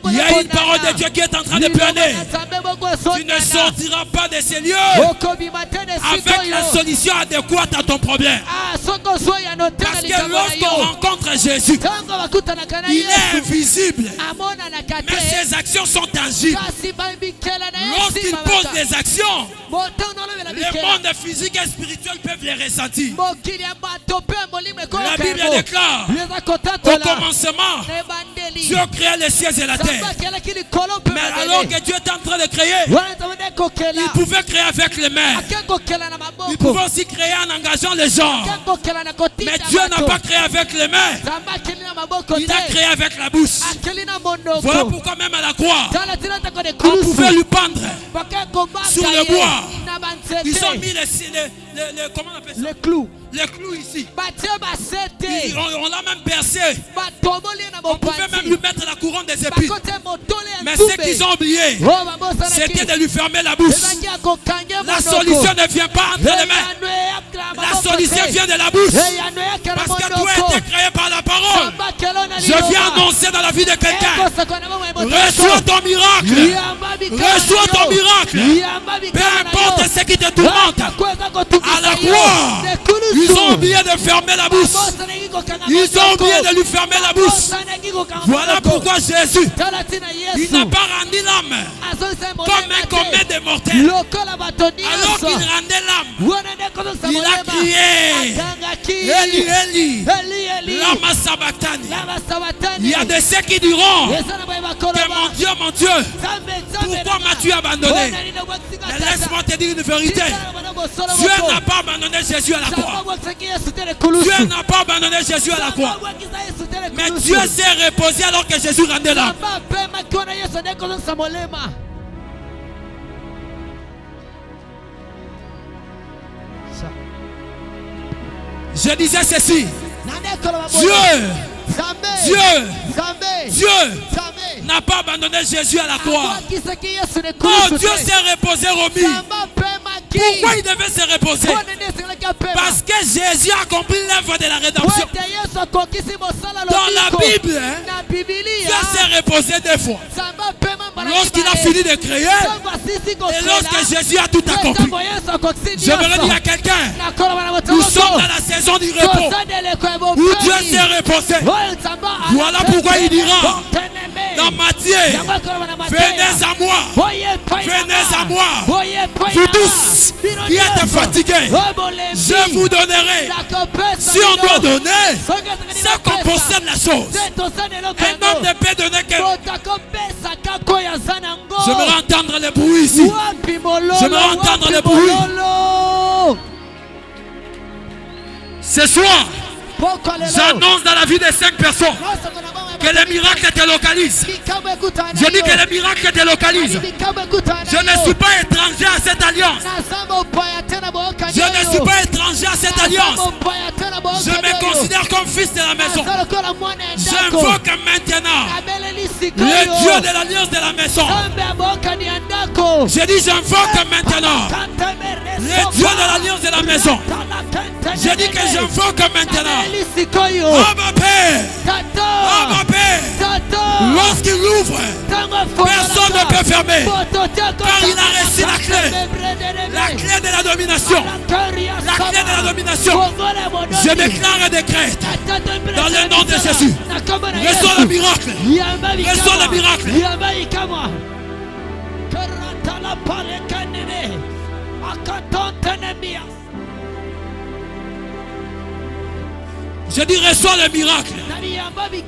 Speaker 7: Il y a une parole de Dieu qui est en train de planer. Tu ne sortiras pas de ces lieux avec la solution adéquate à ton problème. Parce que lorsqu'on rencontre Jésus, il est invisible, mais ses actions sont tangibles. Lorsqu'il pose des actions, le monde physique et spirituel peuvent les ressentir. La Bible déclare, au commencement, Dieu créa les cieux et la terre. Mais alors que Dieu est en train de créer, il pouvait créer avec les mains. Il pouvait aussi créer en engageant les gens. Mais Dieu n'a pas créé avec les mains. Il a créé avec la bouche. Voilà pourquoi même à la croix, on pouvait lui pendre sur le bois. Ils ont mis comment on appelle ça? Les clous ici. On l'a même percé. On pouvait même lui mettre la couronne des épines. Mais ce qu'ils ont oublié, c'était de lui fermer la bouche. La solution ne vient pas entre les mains. La solution vient de la bouche. Parce que tout a été créé par la parole. Je viens annoncer dans la vie de quelqu'un, reçois ton miracle. Reçois ton miracle. Peu importe ce qui te tourmente. À la croix, ils ont oublié de fermer la bouche. Ils ont oublié de lui fermer la bouche. Voilà pourquoi Jésus, il n'a pas rendu l'âme comme un comète de mortels. Alors qu'il rendait l'âme, il a crié, Eli, Eli, lama sabachthani. Il y a de ceux qui diront que mon Dieu, pourquoi m'as-tu abandonné? Mais laisse-moi te dire une vérité. Dieu n'a pas abandonné Jésus à la croix. Dieu n'a pas abandonné Jésus à la croix. Mais Dieu s'est reposé alors que Jésus rendait l'âme. Je disais ceci. Dieu n'a pas abandonné Jésus à la croix. Non, Dieu s'est reposé au milieu. Pourquoi il devait se reposer? Parce que Jésus a accompli l'œuvre de la rédemption. Dans la Bible, Dieu s'est reposé 2 fois. Lorsqu'il a fini de créer et lorsque Jésus a tout accompli. Je voudrais dire à quelqu'un, nous sommes dans la saison du repos où Dieu s'est reposé. Voilà pourquoi il dira dans Matthieu, venez à moi, vous tous qui êtes fatigués, je vous donnerai. Si on doit donner, c'est qu'on possède la chose. Un homme ne peut donner que... J'aimerais entendre le bruit ici. J'aimerais entendre le bruit. Ce soir, j'annonce dans la vie de 5 personnes que les miracles te localisent. Je dis que les miracles te localisent. Je ne suis pas étranger à cette alliance. Je ne suis pas étranger à cette alliance. Je me considère comme fils de la maison. J'invoque maintenant le Dieu de l'alliance de la maison. Je dis j'invoque maintenant le Dieu de l'alliance de la maison. Je dis que j'invoque maintenant ma Père. Lorsqu'il ouvre, personne ne peut fermer. Car il a reçu la clé. La clé de la domination. La clé de la domination. Je déclare et décrète dans le nom de Jésus. Reçois le miracle. Reçois le miracle. Je dis reçois le miracle.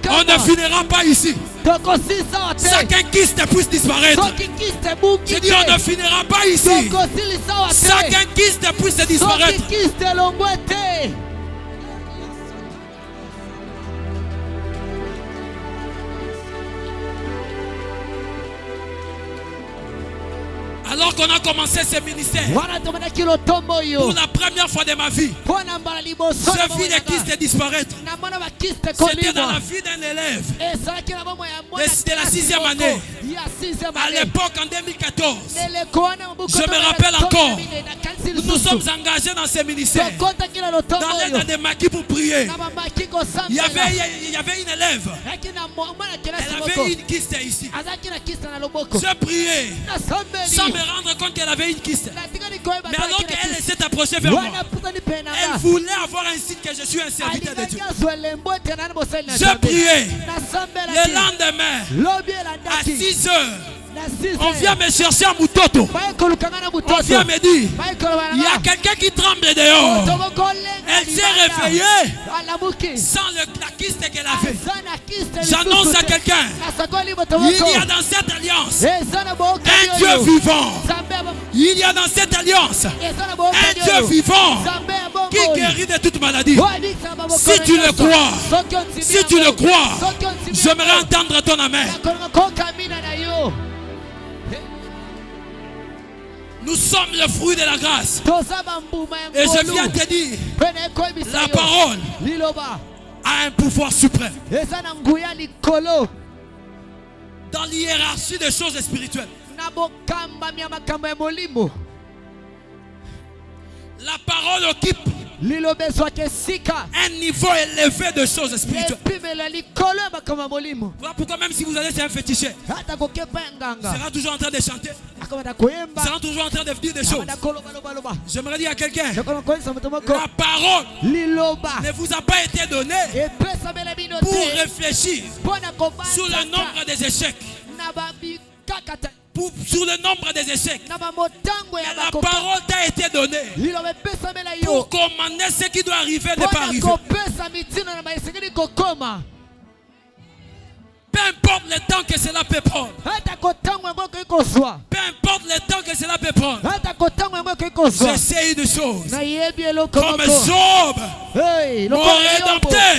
Speaker 7: On ne finira pas ici. Chacun kyste puisse disparaître. Je dis on ne finira pas ici. Chacun kyste puisse disparaître. Alors qu'on a commencé ce ministère, pour la première fois de ma vie, je vis les kystes disparaître. C'était dans la vie d'un élève de la 6e année. À l'époque, en 2014, je me rappelle encore, nous nous sommes engagés dans ce ministère, dans l'aide des maquis pour prier. Il y avait une élève, elle avait une kyste ici. Je priais sans me rendre compte qu'elle avait une kyste. Mais alors qu'elle s'est approchée vers moi, elle voulait avoir un signe que je suis un serviteur de Dieu. Je priais. Le lendemain, à 6 heures, on vient me chercher à Mutoto. On vient me dire, il y a quelqu'un qui tremble dehors. Elle s'est réveillée sans la kyste qu'elle avait. J'annonce à quelqu'un, il y a dans cette alliance un Dieu vivant. Il y a dans cette alliance un Dieu vivant qui guérit de toute maladie. Si tu le crois, j'aimerais entendre ton amen. Nous sommes le fruit de la grâce. Et je viens te dire, la parole a un pouvoir suprême dans l'hiérarchie des choses spirituelles. La parole occupe un niveau élevé de choses spirituelles. Voilà pourquoi même si vous allez chez un féticheur, il sera toujours en train de chanter, il sera toujours en train de dire des choses. J'aimerais dire à quelqu'un, la parole ne vous a pas été donnée pour réfléchir sur le nombre des échecs. Sur le nombre des échecs. Mais la parole t'a été donnée pour commander ce qui doit arriver n'est pas arrivé. Peu importe le temps que cela peut prendre. Peu importe le temps que cela peut prendre. J'essaye des choses. Comme Job, mon rédempteur.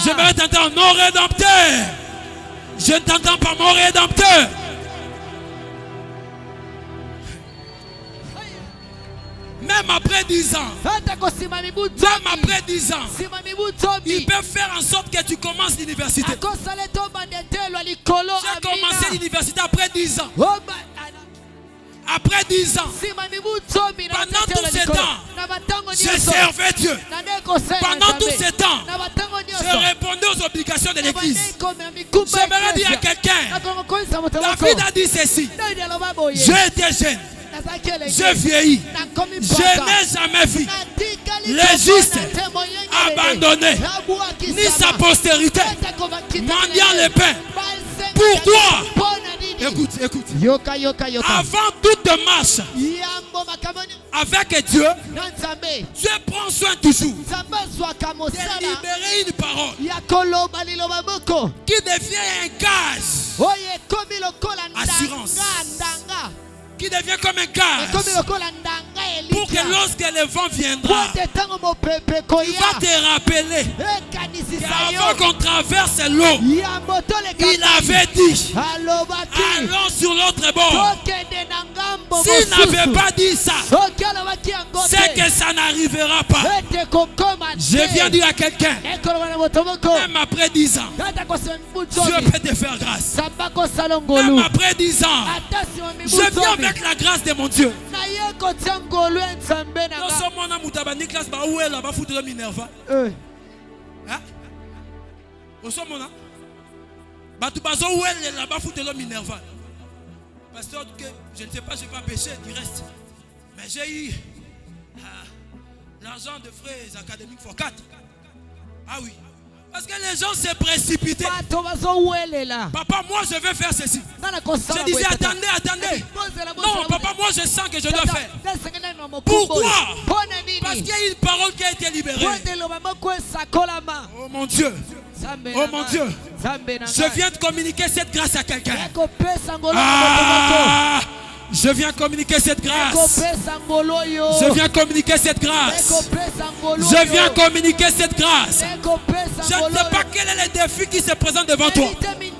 Speaker 7: J'aimerais t'entendre, mon rédempteur. Je ne t'entends pas, mon rédempteur. Même après 10 ans, ils peuvent faire en sorte que tu commences l'université. J'ai commencé l'université après 10 ans. Après 10 ans, pendant tous ces temps, Je servais Dieu. Pendant tous ces temps, je répondais aux obligations de l'église. J'aimerais dire à quelqu'un, David a dit ceci: j'ai été jeune, je vieillis, je n'ai jamais vu le juste abandonné, ni sa postérité mendiant le pain. Pourquoi? Écoute, écoute. Avant toute marche avec Dieu, Dieu prend soin toujours de libérer une parole qui devient un gage, assurance, qui devient comme un gage, pour que lorsque le vent viendra, il va te rappeler qu'avant qu'on traverse l'eau, il avait dit: allons sur l'autre bord. S'il n'avait pas dit ça, c'est que ça n'arrivera pas. Je viens dire à quelqu'un, même après 10 ans, Dieu peut te faire grâce. Même après 10 ans, je viens avec la grâce de mon Dieu. Pasteur, je ne sais pas, je ne vais pas pécher du reste. Mais j'ai eu l'argent de frais académiques for 4. Ah oui. Parce que les gens se précipitaient. Papa, moi je vais faire ceci. Je disais: attendez, attendez. Non, papa, moi je sens que je dois faire. Pourquoi? Parce qu'il y a une parole qui a été libérée. Oh mon Dieu. Oh mon Dieu. Je viens de communiquer cette grâce à quelqu'un. Ah, je viens communiquer cette grâce. Je viens communiquer cette grâce. Je viens communiquer cette grâce. Je ne sais pas quel est le défi qui se présente devant toi, mais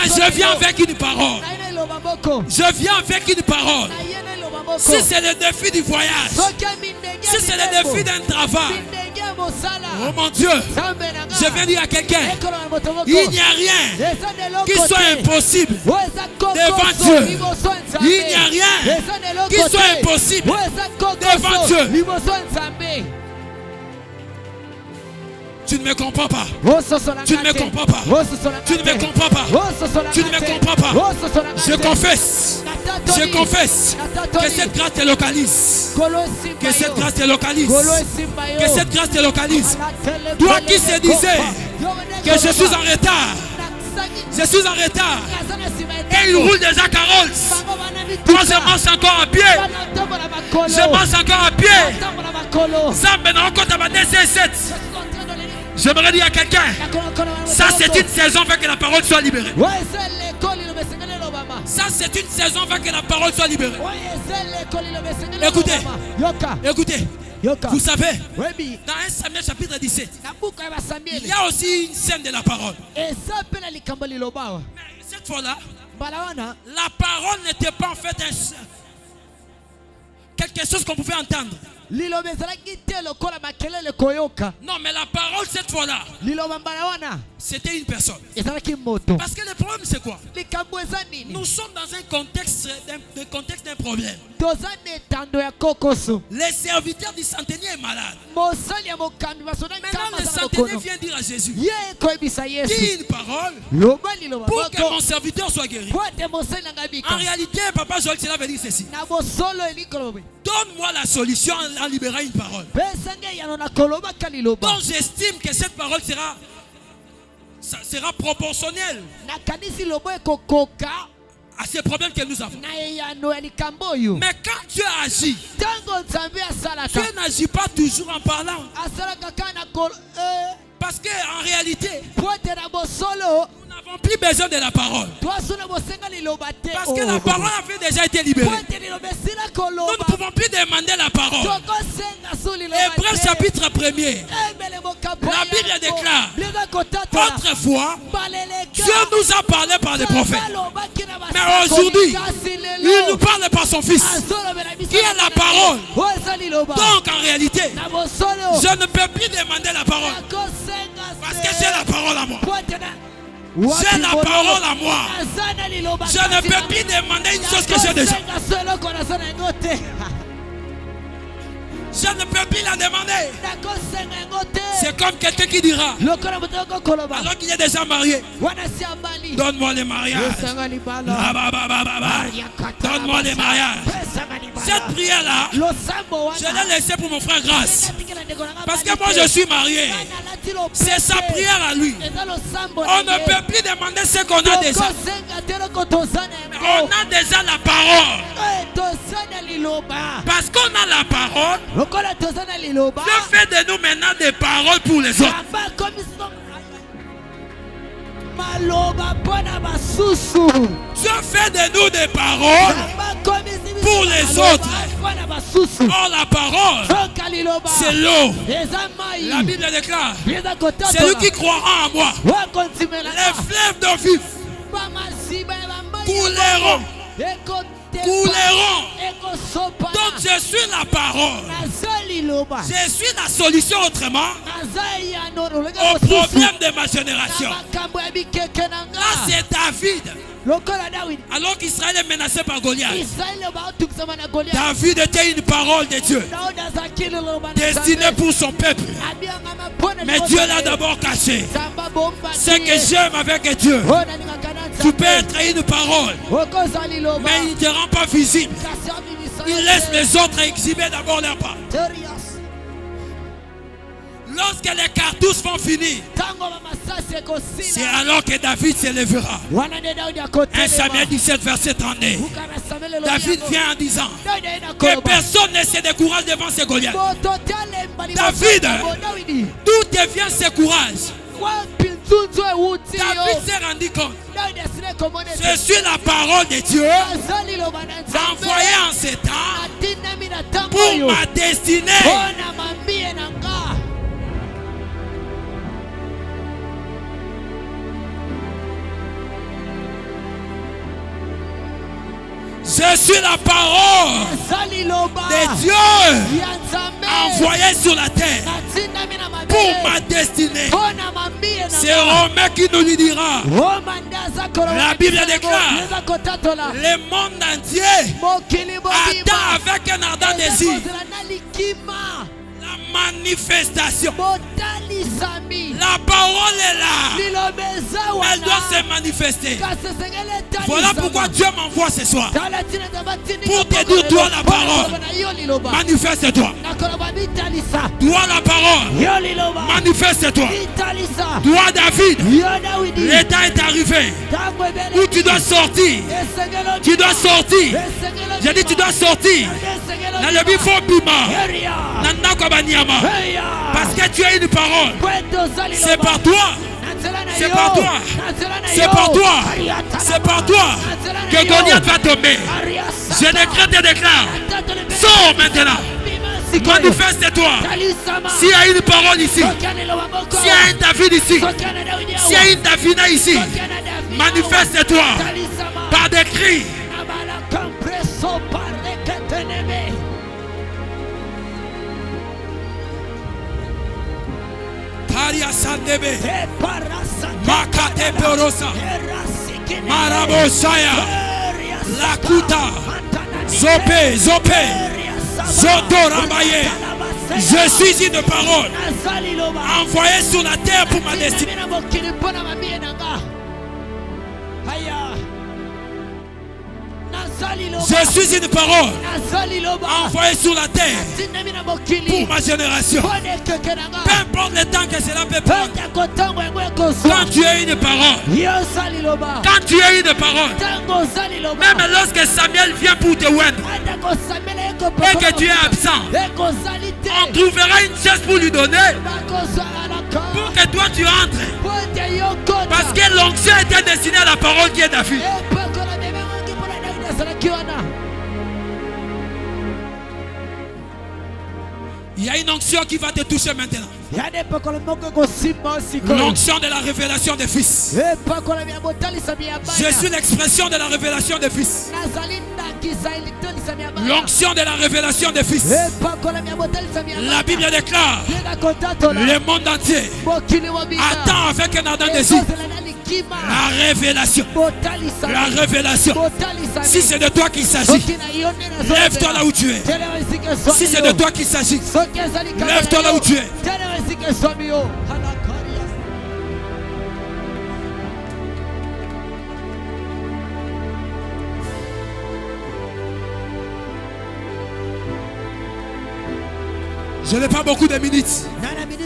Speaker 7: je viens avec une parole. Je viens avec une parole. Si c'est le défi du voyage, si c'est le défi d'un travail, oh mon Dieu, je viens dire à quelqu'un, il n'y a rien qui soit impossible devant Dieu. Il n'y a rien qui soit impossible devant Dieu. Tu ne me comprends pas. Tu ne me comprends pas. Tu ne me comprends pas. Tu ne me comprends pas. Je confesse. Je confesse que cette grâce te localise. Que cette grâce te localise. Que cette grâce te localise. Toi qui se disais que je suis en retard. Je suis en retard. Et il roule déjà Carole. Moi je marche encore à pied. Je marche encore à pied. Ça maintenant quand tu as 7. J'aimerais dire à quelqu'un, ça c'est une saison afin que la parole soit libérée. Ça c'est une saison afin que la parole soit libérée. Écoutez, écoutez. Vous savez, dans 1 Samuel chapitre 17, il y a aussi une scène de la parole. Mais cette fois-là, la parole n'était pas en fait quelque chose qu'on pouvait entendre. Non, mais la parole cette fois-là, c'était une personne. Parce que le problème c'est quoi? Nous sommes dans un contexte d'un problème. Les serviteurs du centenier est malade. Maintenant le centenier vient dire à Jésus: dis une parole pour que mon serviteur soit guéri. En réalité, Papa Joël cela veut dire ceci: donne-moi la solution en libérant une parole. Donc j'estime que cette parole sera proportionnelle à ces problèmes que nous avons. Mais quand Dieu agit, Dieu n'agit pas toujours en parlant. Parce qu'en réalité, nous n'avons plus besoin de la parole. Parce que la parole avait déjà été libérée. Nous ne pouvons plus demander la parole. Hébreux chapitre 1er, la Bible déclare: autrefois, Dieu nous a parlé par les prophètes. Mais aujourd'hui, il nous parle par son Fils, qui est la parole. Donc en réalité, je ne peux plus demander la parole. Parce que j'ai la parole à moi. J'ai la parole à moi. Je ne peux plus demander une chose que j'ai déjà. Je ne peux plus la demander. C'est comme quelqu'un qui dira, alors qu'il est déjà marié, donne-moi les mariages. Donne-moi les mariages. Cette prière-là, je l'ai laissée pour mon frère Grâce. Parce que moi je suis marié. C'est sa prière à lui. On ne peut plus demander ce qu'on a déjà. On a déjà la parole. Parce qu'on a la parole, Dieu fait de nous maintenant des paroles pour les autres. Dieu fait de nous des paroles pour les autres. Or la parole, c'est l'eau. La Bible déclare, celui qui croira en moi, les fleuves d'eau vive couleront. Donc je suis la parole. Je suis la solution autrement au problème de ma génération. Là c'est David. Alors qu'Israël est menacé par Goliath, David était une parole de Dieu destinée pour son peuple. Mais Dieu l'a d'abord caché. Ce que j'aime avec Dieu, tu peux être une parole, mais il ne te rend pas visible. Il laisse les autres exhiber d'abord leur part. Lorsque les cartouches vont finir, c'est alors que David s'élèvera. 1 Samuel 17, verset 39. David vient en disant que personne ne se décourage devant ses Goliaths. David, d'où devient ce courage? David s'est rendu compte. Je suis la parole de Dieu envoyée en ces temps pour ma destinée. Je suis la parole de Dieu envoyée sur la terre pour ma destinée. C'est Romain qui nous le dira. La Bible déclare, le monde entier attend avec un ardent désir la manifestation. La parole est là. Elle doit se manifester. Voilà pourquoi Dieu m'envoie ce soir. Pour te dire, toi la parole, manifeste-toi. Toi la parole, manifeste-toi. Toi David, l'état est arrivé où tu dois sortir. Tu dois sortir. J'ai dit tu dois sortir. Parce que tu as une parole. C'est par toi. C'est par toi. C'est par toi. C'est par toi que Goliath va tomber. Je décrète et déclare. Sors maintenant. Manifeste-toi. S'il y a une parole ici, s'il y a un David ici, s'il y a une Davina ici, manifeste-toi par des cris. Maria Sandebe, Makate Porosa, Marabosaya, Lakuta, Zope, Zoto Rambaye. Je suis une parole envoyée sur la terre pour ma destinée. Je suis une parole envoyée sur la terre pour ma génération. Peu importe le temps que cela peut prendre. Quand tu as une parole, quand tu as une parole, même lorsque Samuel vient pour te oindre et que tu es absent, on trouvera une chaise pour lui donner pour que toi tu entres. Parce que l'onction était destinée à la parole qui est David. Il y a une onction qui va te toucher maintenant. L'onction de la révélation des fils. Je suis l'expression de la révélation des fils. L'onction de la révélation des fils. La Bible déclare, le monde entier attend avec un ardent désir La révélation. La révélation. Si c'est de toi qu'il s'agit, lève-toi là où tu es. Si c'est de toi qu'il s'agit, lève-toi là où tu es. Je n'ai pas beaucoup de minutes.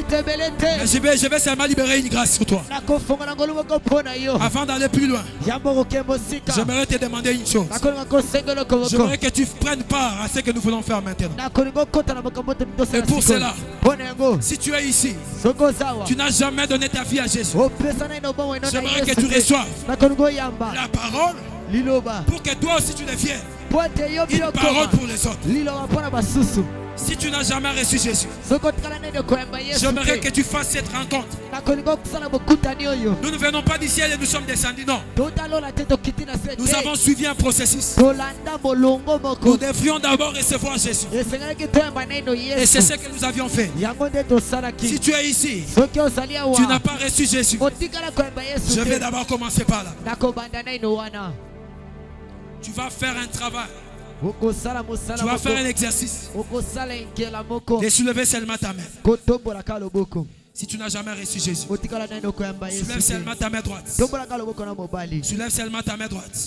Speaker 7: Mais je vais seulement libérer une grâce sur toi. Avant d'aller plus loin, j'aimerais te demander une chose. J'aimerais que tu prennes part à ce que nous voulons faire maintenant. Et pour cela, si tu es ici, tu n'as jamais donné ta vie à Jésus. J'aimerais que tu reçoives la parole pour que toi aussi tu deviennes une parole pour les autres. Si tu n'as jamais reçu Jésus, j'aimerais que tu fasses cette rencontre. Nous ne venons pas d'ici et nous sommes descendus, non. Nous avons suivi un processus. Nous devions d'abord recevoir Jésus. Et c'est ce que nous avions fait. Si tu es ici, tu n'as pas reçu Jésus, je vais d'abord commencer par là. Tu vas faire un travail. Tu vas faire un exercice de soulever seulement ta main. Si tu n'as jamais reçu Jésus, soulève seulement ta main droite. Soulève seulement ta main droite.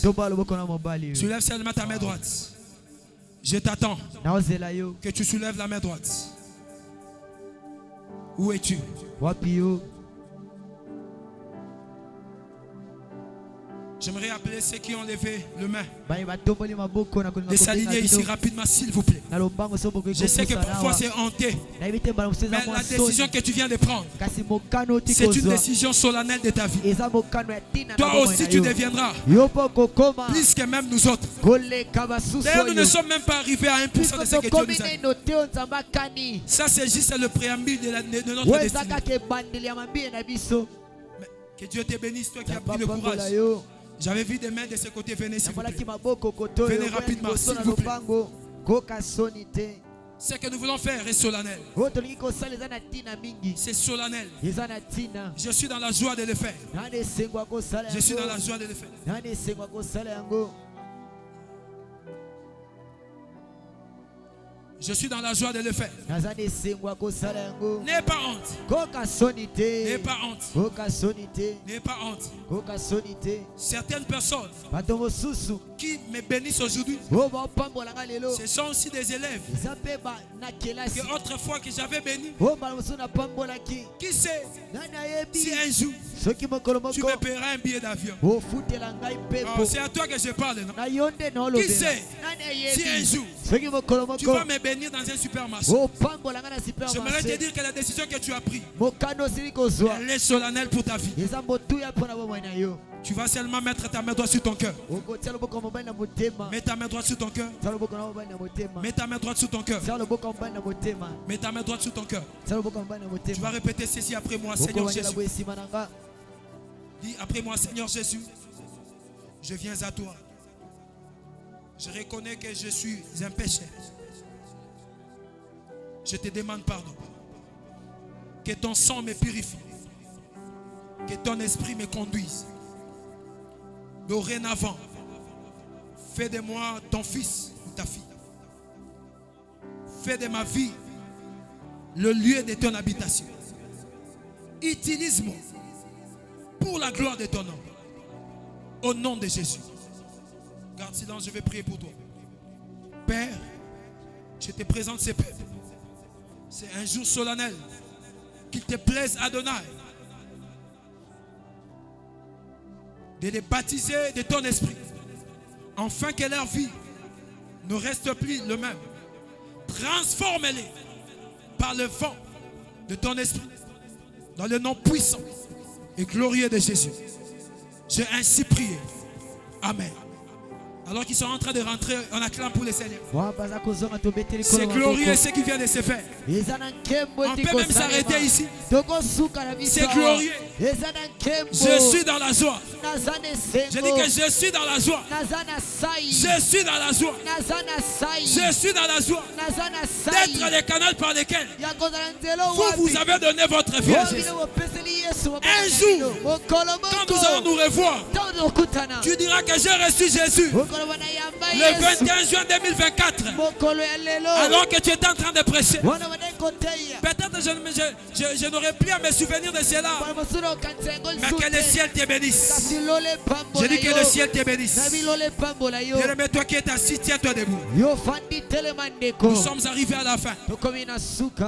Speaker 7: Soulève seulement ta main droite. Je t'attends que tu soulèves la main droite. Où es-tu? J'aimerais appeler ceux qui ont levé le main de s'aligner ici rapidement, s'il vous plaît. Je sais que parfois c'est hanté, mais la décision que tu viens de prendre, c'est une décision solennelle de ta vie. Toi aussi tu deviendras plus que même nous autres. D'ailleurs, nous ne sommes même pas arrivés à 1% de ce que Dieu nous a dit. Ça c'est juste le préambule de notre destinée. Que Dieu te bénisse, toi qui as pris le courage. J'avais vu des mains de ce côté. Venez s'il vous plaît. Venez rapidement s'il vous plaît. Ce que nous voulons faire est solennel. C'est solennel. Je suis dans la joie de le faire. Je suis dans la joie de le faire. Je suis dans la joie de le faire. N'aie pas honte. N'aie pas honte. N'aie pas honte. Certaines personnes qui me bénissent aujourd'hui, ce sont aussi des élèves que autrefois que j'avais béni. Qui sait si un jour tu me paieras un billet d'avion? Oh, c'est à toi que je parle, non? Qui sait si un jour tu vas me bénir dans un supermarché? J'aimerais te dire que la décision que tu as prise, elle est solennelle pour ta vie. Tu vas seulement mettre ta main droite sur ton cœur. Mets ta main droite sur ton cœur. Mets ta main droite sur ton cœur. Mets ta main droite sur ton cœur. Tu vas répéter ceci après moi, Seigneur Jésus. Dis après moi, Seigneur Jésus, je viens à toi. Je reconnais que je suis un pécheur. Je te demande pardon. Que ton sang me purifie. Que ton esprit me conduise. Dorénavant, fais de moi ton fils ou ta fille. Fais de ma vie le lieu de ton habitation. Utilise-moi pour la gloire de ton nom. Au nom de Jésus. Garde silence, je vais prier pour toi. Père, je te présente ces peuples. C'est un jour solennel. Qu'il te plaise, Adonai, de les baptiser de ton esprit, afin que leur vie ne reste plus le même. Transforme-les par le vent de ton esprit, dans le nom puissant et glorieux de Jésus. J'ai ainsi prié. Amen. Alors qu'ils sont en train de rentrer, on acclame pour le Seigneur. C'est glorieux ce qui vient de se faire. On peut même s'arrêter ici. C'est glorieux. Je suis dans la joie. Je dis que je suis dans la joie. Je suis dans la joie. Je suis dans la joie d'être le canal par lequel vous avez donné votre vie à Jésus. Un jour, quand nous allons nous revoir, tu diras que j'ai reçu Jésus le 21 juin 2024, alors que tu étais en train de prêcher. Peut-être je n'aurais plus à me souvenir de cela, mais que le ciel te bénisse. Je dis que le ciel te bénisse. Bien-aimé, toi qui es assis, tiens-toi debout. Nous sommes arrivés à la fin,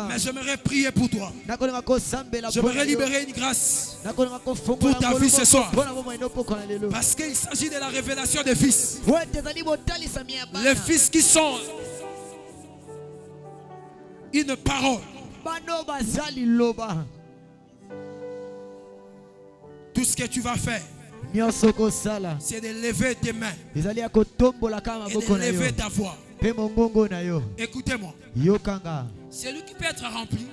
Speaker 7: mais j'aimerais prier pour toi. J'aimerais libérer une grâce pour ta vie ce soir, parce qu'il s'agit de la révélation des fils. Les fils qui sont une parole. Tout ce que tu vas faire, c'est de lever tes mains et de lever ta voix. Écoutez-moi. Celui qui peut être rempli,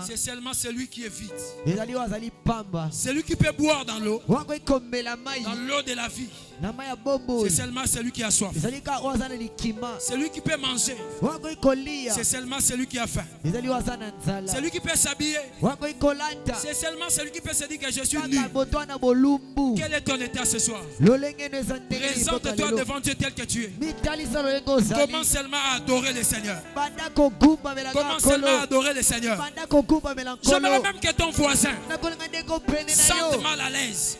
Speaker 7: c'est seulement celui qui est vide. Celui qui peut boire dans l'eau de la vie, c'est seulement celui qui a soif. Celui qui peut manger, c'est seulement celui qui a faim. Celui qui peut s'habiller, c'est seulement celui qui peut se dire que je suis nu. Quel est ton état ce soir? Présente-toi devant Dieu tel que tu es. Commence seulement à adorer le Seigneur. Commence seulement à adorer le Seigneur. J'aimerais même que ton voisin sente mal à l'aise,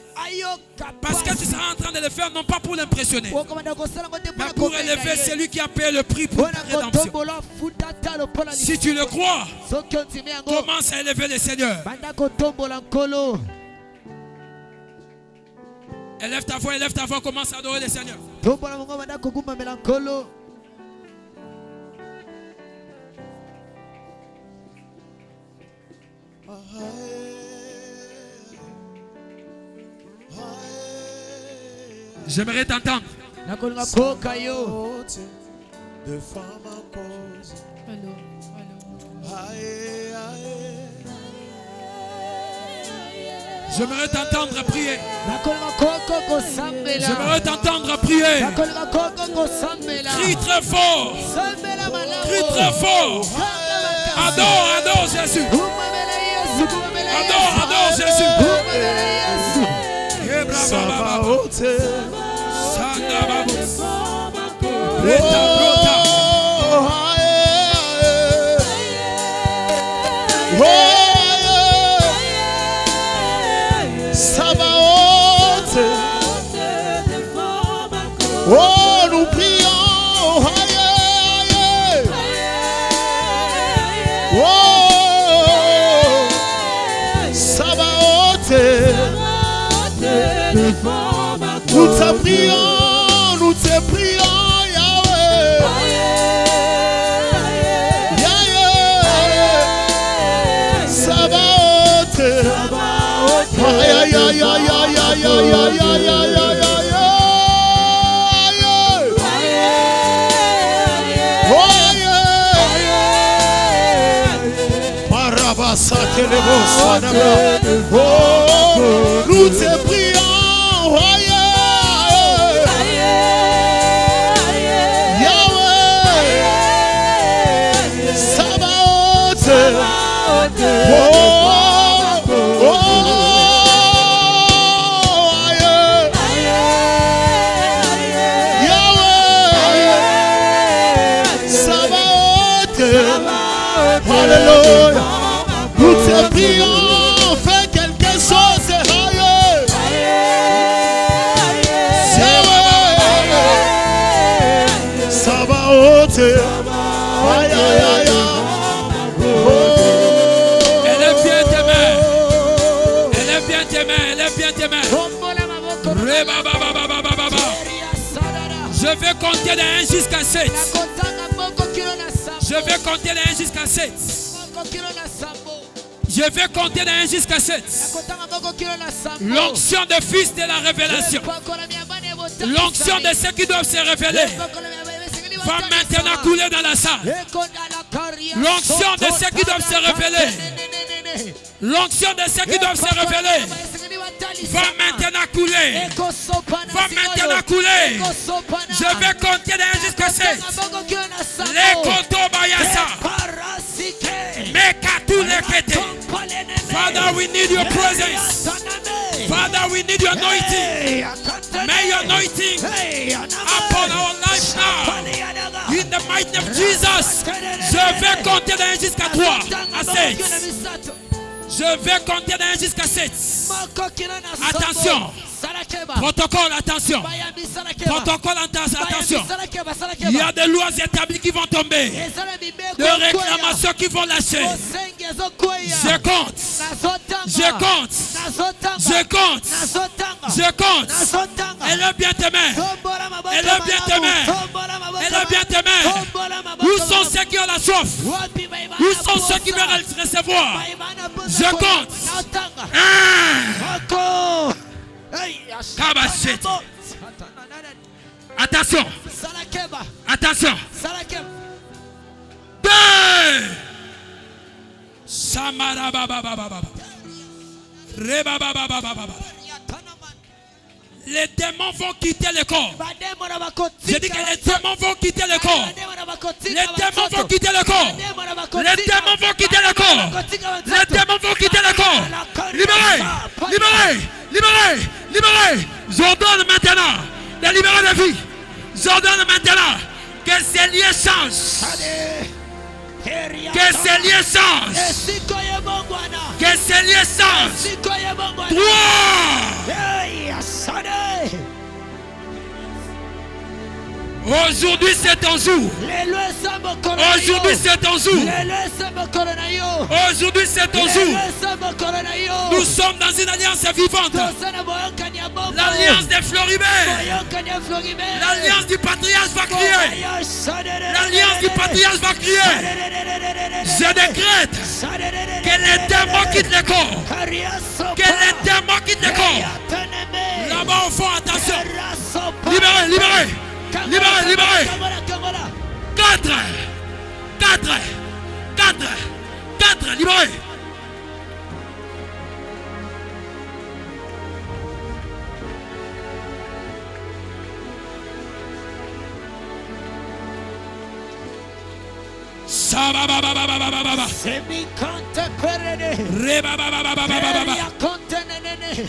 Speaker 7: parce que tu seras en train de le faire non pas pour l'impressionner, mais pour élever celui qui a payé le prix pour ta rédemption. Si tu le crois, commence à élever le Seigneur. Élève ta voix, commence à adorer le Seigneur. J'aimerais t'entendre. J'aimerais t'entendre prier. J'aimerais t'entendre prier. Crie très fort. Crie très fort. Adore Jésus. Adore Jésus.
Speaker 4: Oh, nous prions. Oh, Sabaoth. Nous te prions, Yahweh. Yahweh, Sabaoth. Aïe, aïe, aïe, aïe, aïe, aïe, aïe, aïe, aïe, aïe. Nous te prions, Yahweh, Sabaoth. Yahweh, Sabaoth. Alléluia. Nous te prions, fais quelque chose, Sabaoth. Aïe, aïe, aïe.
Speaker 7: Élève bien tes mains. Élève bien tes mains. Élève bien tes mains. Je vais compter de 1 jusqu'à 7. Je vais compter de 1 jusqu'à 7. Je vais compter de 1 jusqu'à 7. L'onction de fils de la révélation. L'onction de ceux qui doivent se révéler va maintenant couler dans la salle. L'onction de ceux qui doivent se révéler. L'onction de ceux qui doivent se révéler va maintenant couler. Va maintenant couler. Je vais compter de 1 jusqu'à 7. Les koto bayasa. Mekatu lekete. Father, we need need your presence. Father, we need your anointing. May your anointing upon our lives now. In the mighty name of Jesus. Je vais compter d'un jusqu'à 3 à 7. Je vais compter d'un jusqu'à 7. Attention. Protocole, attention. Protocole, attention. Il y a des lois établies qui vont tomber. Des réclamations qui vont lâcher. Je compte. Je compte. Je compte. Je compte. Elle est bien t'aimer. Elle est bien t'aimer. Elle est bien t'aimer. Où sont ceux qui ont la soif? Où sont ceux qui veulent recevoir? Je compte. 1. Attention. Attention. 2. Samara baba baba. Reba baba baba. Les démons vont quitter le corps. Je dis que les démons vont quitter le corps. Les démons vont quitter le corps. Les démons vont quitter le corps. Les démons vont quitter le corps. Libérez. Libérez. Libérez. Libérez. J'ordonne maintenant de libérer la vie. J'ordonne maintenant que ces liens changent. Que ces liens changent. Que ces liens changent. 3. Aujourd'hui c'est ton jour. Aujourd'hui c'est ton jour. Aujourd'hui c'est ton jour. Nous sommes dans une alliance vivante. L'alliance des Floribert. L'alliance du patriarche va crier. L'alliance du patriarche va crier. Je décrète que les démons quittent le corps. Que les démons quittent le corps. Là-bas au fond, attention. Libérez, libérez. Libérez, libérez. 4. 4. 4. 4. Libérez.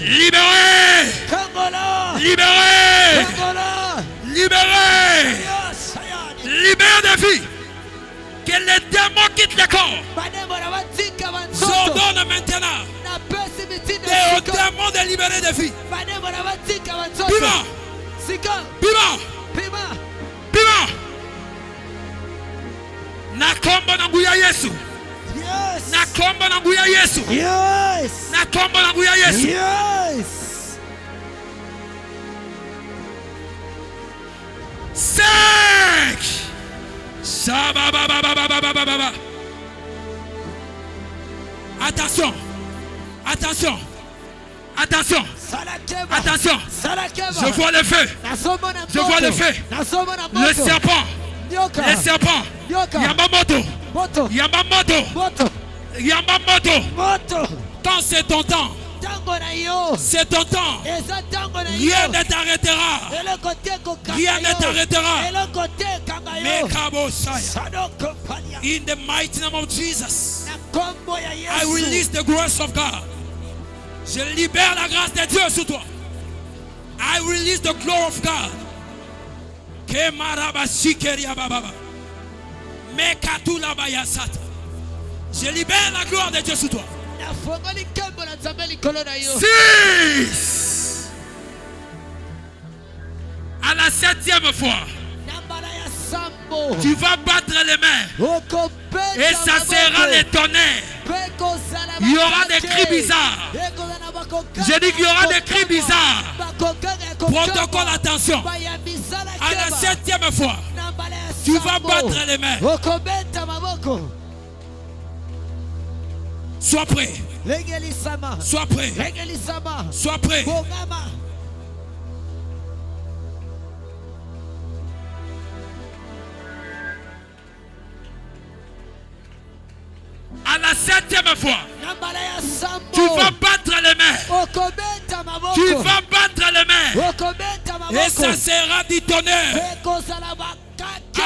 Speaker 7: Libérez. Libérez. Libérez. Libère des filles. Que les démons quittent le corps. J'ordonne maintenant aux démons de libérer des filles. Pima. Pima. Pima. Nakombo na nguya Yesu. Nakombo na nguya Yesu. Nakombo na nguya Yesu. Attention. Attention. Attention. Attention. Je vois le feu. Je vois le feu. Le serpent. Le serpent. Yamamoto. Yamamoto. Yamamoto. Quand c'est ton temps. C'est ton temps. Rien ne t'arrêtera. Rien ne t'arrêtera. In the mighty name of Jesus, I release the grace of God. Je libère la grâce de Dieu sur toi. I release the glory of God. Je libère la gloire de Dieu sur toi. 6. À la 7e fois, tu vas battre les mains et ça sera les tonnerres. Il y aura des cris bizarres. Je dis qu'il y aura des cris bizarres. Protocole, attention. À la 7e fois, tu vas battre les mains. Sois prêt. Sois prêt. Sois prêt. À la 7e fois, tu vas battre les mains. Tu vas battre les mains. Et ça sera du tonnerre.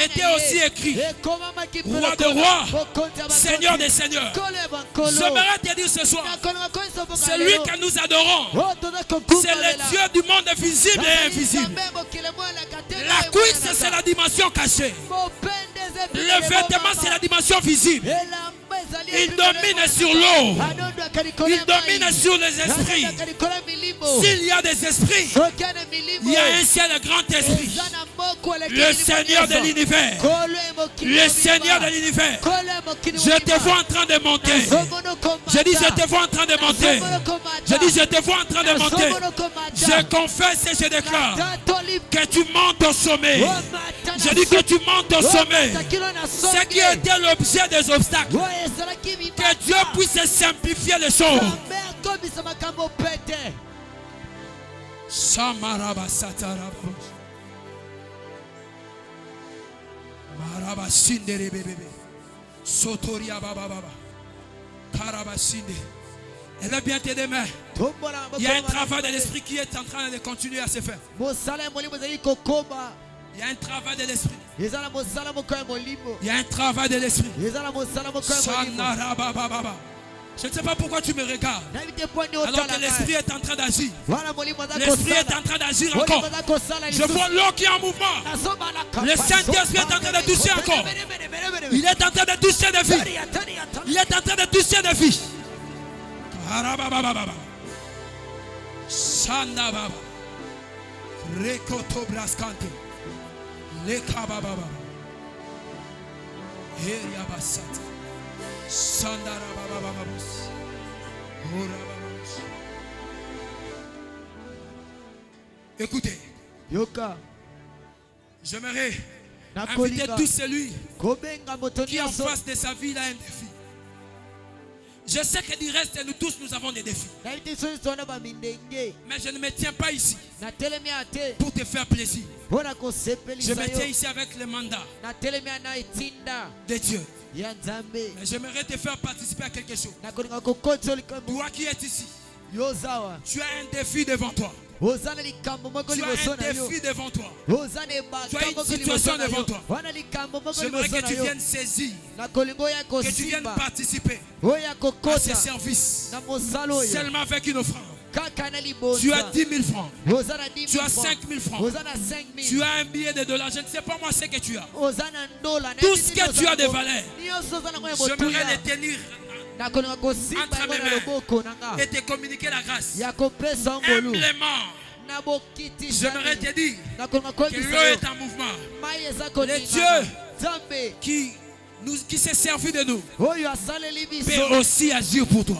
Speaker 7: était aussi écrit Roi de rois, Seigneur des seigneurs. J'aimerais te dire ce soir, celui que nous adorons, c'est le Dieu du monde visible et invisible. La cuisse, c'est la dimension cachée. Le vêtement, c'est la dimension visible. Il domine sur l'eau. Il domine sur les esprits. S'il y a des esprits, il y a un seul grand esprit. Le Seigneur de l'univers. Le Seigneur de l'univers. Je te vois en train de monter. Je dis, je te vois en train de monter. Je dis, je te vois en train de monter. Je confesse et je déclare que tu montes au sommet. Je dis que tu montes au sommet. Ce qui était l'objet des obstacles. Que Dieu puisse simplifier les choses. Samaraba sataraba. Maraba sindere bébé. Sotoria baba baba. Karaba sinde. Elle a bien tes deux mains. Il y a un travail de l'esprit qui est en train de continuer à se faire. Il y a un travail de l'esprit. Il y a un travail de l'esprit. Je ne sais pas pourquoi tu me regardes. Alors que l'esprit est en train d'agir. L'esprit est en train d'agir encore. Je vois l'eau qui est en mouvement. Le Saint-Esprit est en train de toucher encore. Il est en train de toucher des vies. Il est en train de toucher des vies. Shanda baba. Rekoto braskante. Leka baba. Heria basata. Sandara baba babus. Ora babus. Écoutez.
Speaker 5: Yoka.
Speaker 7: J'aimerais inviter tout celui qui en face de sa vie a un défi. Je sais que du reste, nous tous, nous avons des défis. Mais je ne me tiens pas ici pour te faire plaisir. Je me tiens ici avec le mandat de Dieu. Mais j'aimerais te faire participer à quelque chose. Toi qui es ici, tu as un défi devant toi. Tu as un défi devant toi. Tu as une situation devant toi. J'aimerais que tu viennes saisir, que tu viennes participer à ce service seulement avec une offrande. Tu as 10 000 francs. Tu as 5 000 francs. Tu as un billet de $. Je ne sais pas moi ce que tu as. Tout ce que tu as de valeur, j'aimerais les tenir entre mes mains et te communiquer la grâce. Humblement, j'aimerais te dire que l'eau est en mouvement. Le Dieu qui s'est servi de nous peut aussi agir pour toi.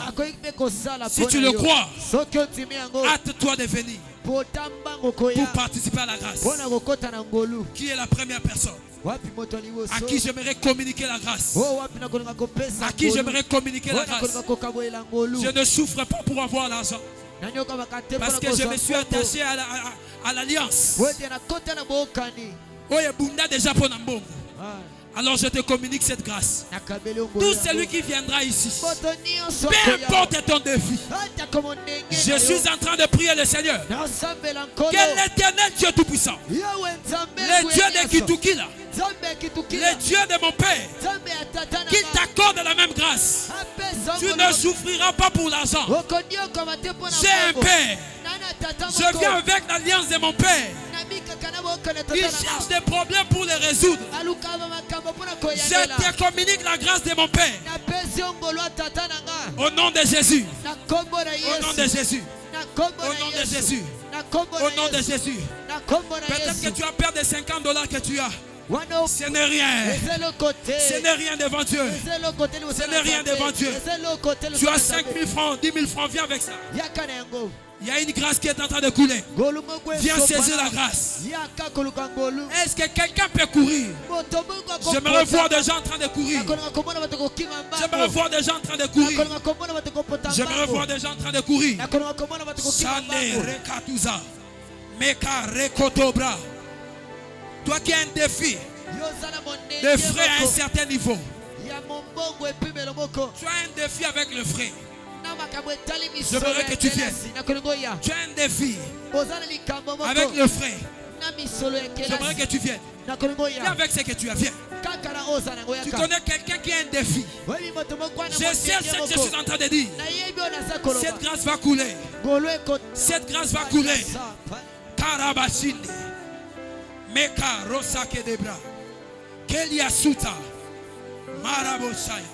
Speaker 7: Si tu le crois, hâte-toi de venir pour participer à la grâce. Qui est la première personne à qui j'aimerais communiquer la grâce? À qui j'aimerais communiquer la grâce? Je ne souffre pas pour avoir l'argent, parce que je me suis attaché à l'alliance. Alors je te communique cette grâce. Tout celui qui viendra ici, peu importe ton défi, je suis en train de prier le Seigneur, que l'Éternel Dieu Tout-Puissant, le Dieu de Kitukila, le Dieu de mon Père, qu'il t'accorde la même grâce. Tu ne souffriras pas pour l'argent. J'ai un Père. Je viens avec l'alliance de mon Père. Il cherche des problèmes pour les résoudre. Je te communique la grâce de mon Père. Au nom de Jésus. Au nom de Jésus. Au nom de Jésus. Au nom de Jésus. Peut-être que tu as perdu $50 que tu as. Ce n'est rien. Ce n'est rien devant Dieu. Ce n'est rien devant Dieu. Tu as 5 000 francs, 10 000 francs, viens avec ça. Il y a une grâce qui est en train de couler. Viens saisir la grâce. Est-ce que quelqu'un peut courir? J'aimerais voir des gens en train de courir. J'aimerais voir des gens en train de courir. J'aimerais voir des gens en train de courir. Shane Rekatuza. Meka Rekotobra. Toi qui as un défi de frais à un certain niveau. Tu as un défi avec le frais. J'aimerais que tu viennes. Tu as un défi avec le frais. J'aimerais que tu viennes. Viens avec ce que tu as. Viens. Tu connais quelqu'un qui a un défi. Je sais ce que je suis en train de dire. Cette grâce va couler. Cette grâce va couler. Karabashinde. Meka Rosake Debra. Kelia Suta. Marabosaya.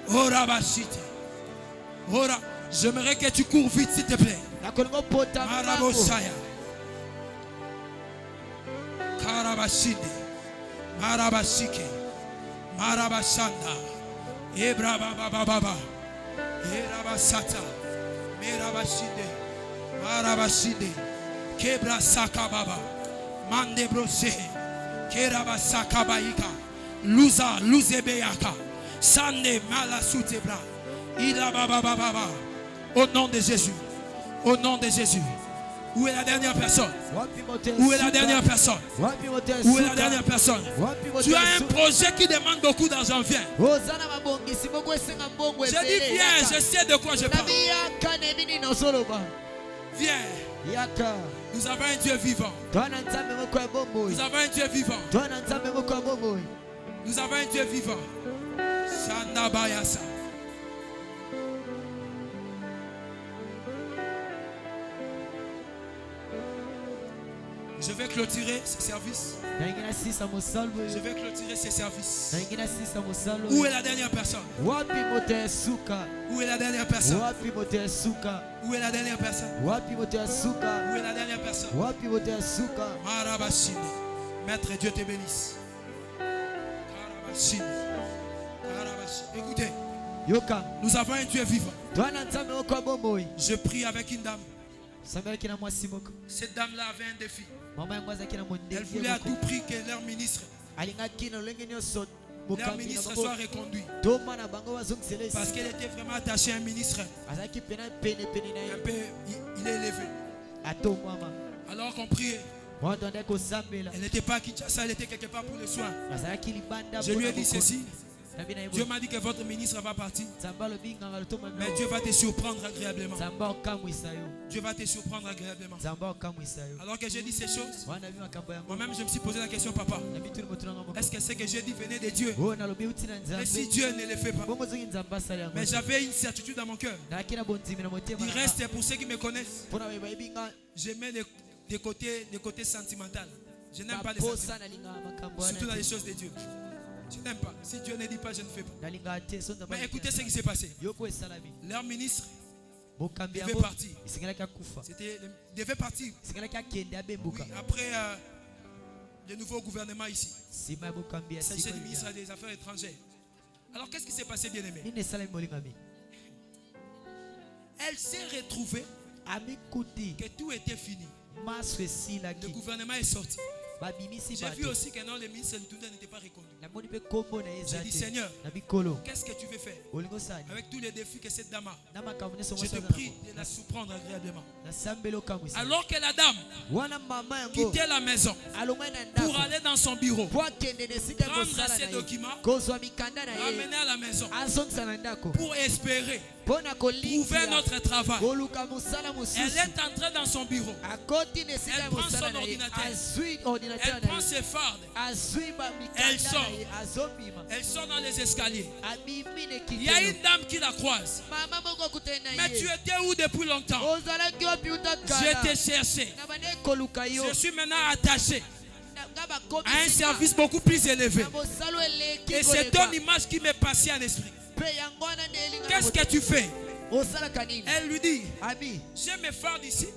Speaker 7: Orabashite. Ora. J'aimerais que tu cours vite, s'il te plaît. Marabosaya. Karabashinde. Marabashike. Marabashanda. Ebra baba baba. Erabasata. Merabashinde. Marabashinde. Kebra saka baba. Mande brose. Kerabasaka baika. Luza luzebeyaka. Sande malasutebra. Ila baba baba. Au nom de Jésus. Au nom de Jésus. Où est la dernière personne? Où est la dernière personne? Où est la dernière personne? Tu as un projet qui demande beaucoup d'argent. Viens. Je dis viens, je sais de quoi je parle. Viens. Nous avons un Dieu vivant. Nous avons un Dieu vivant. Nous avons un Dieu vivant. Sandabayasa. Je vais clôturer ce service. Je vais clôturer ce service. Où est la dernière personne? Où est la dernière personne? Où est la dernière personne? Où est la dernière personne? Marabashine. Maître, Dieu te bénisse. Karabashine. Karabashine. Écoutez, nous avons un Dieu vivant. Je prie avec une dame. Cette dame-là avait un défi. Elle voulait à tout prix que leur ministre soit reconduit. Parce qu'elle était vraiment attachée à un ministre. Un peu, il est élevé. Alors qu'on priait. Elle n'était pas à Kinshasa, elle était quelque part pour les soins. Je lui ai dit ceci. Dieu m'a dit que votre ministre va partir. Mais Dieu va te surprendre agréablement. Dieu va te surprendre agréablement. Alors que j'ai dit ces choses, moi-même je me suis posé la question, papa, est-ce que ce que j'ai dit venait de Dieu? Et si Dieu ne le fait pas? Mais j'avais une certitude dans mon cœur. Il reste, pour ceux qui me connaissent, j'aimais des côtés sentimentaux. Je n'aime pas les sentiments, surtout dans les choses de Dieu. Je n'aime pas. Si Dieu ne dit pas, je ne fais pas. Mais écoutez ce qui s'est passé. Leur ministre devait partir. Devait partir. Oui, après le nouveau gouvernement ici. Il s'agissait du ministre des Affaires étrangères. Alors qu'est-ce qui s'est passé, bien aimé? Elle s'est retrouvée que tout était fini. Le gouvernement est sorti. J'ai vu aussi que non, le ministre de l'Intérieur n'était pas reconnu. J'ai dit, Seigneur, qu'est-ce que tu veux faire avec tous les défis que cette dame a? Je te prie de la surprendre agréablement. Alors que la dame quittait la maison pour aller dans son bureau, prendre ses documents, ramener à la maison pour espérer trouver notre travail. Elle est entrée dans son bureau. Elle prend son ordinateur. Elle prend ses fardes. Elle sort dans les escaliers. Il y a une dame qui la croise. Mais tu étais où depuis longtemps? Je t'ai cherché. Je suis maintenant attaché à un service beaucoup plus élevé. Et c'est ton image qui m'est passée à l'esprit. Qu'est-ce que tu fais? Elle lui dit, j'ai mes fardes ici.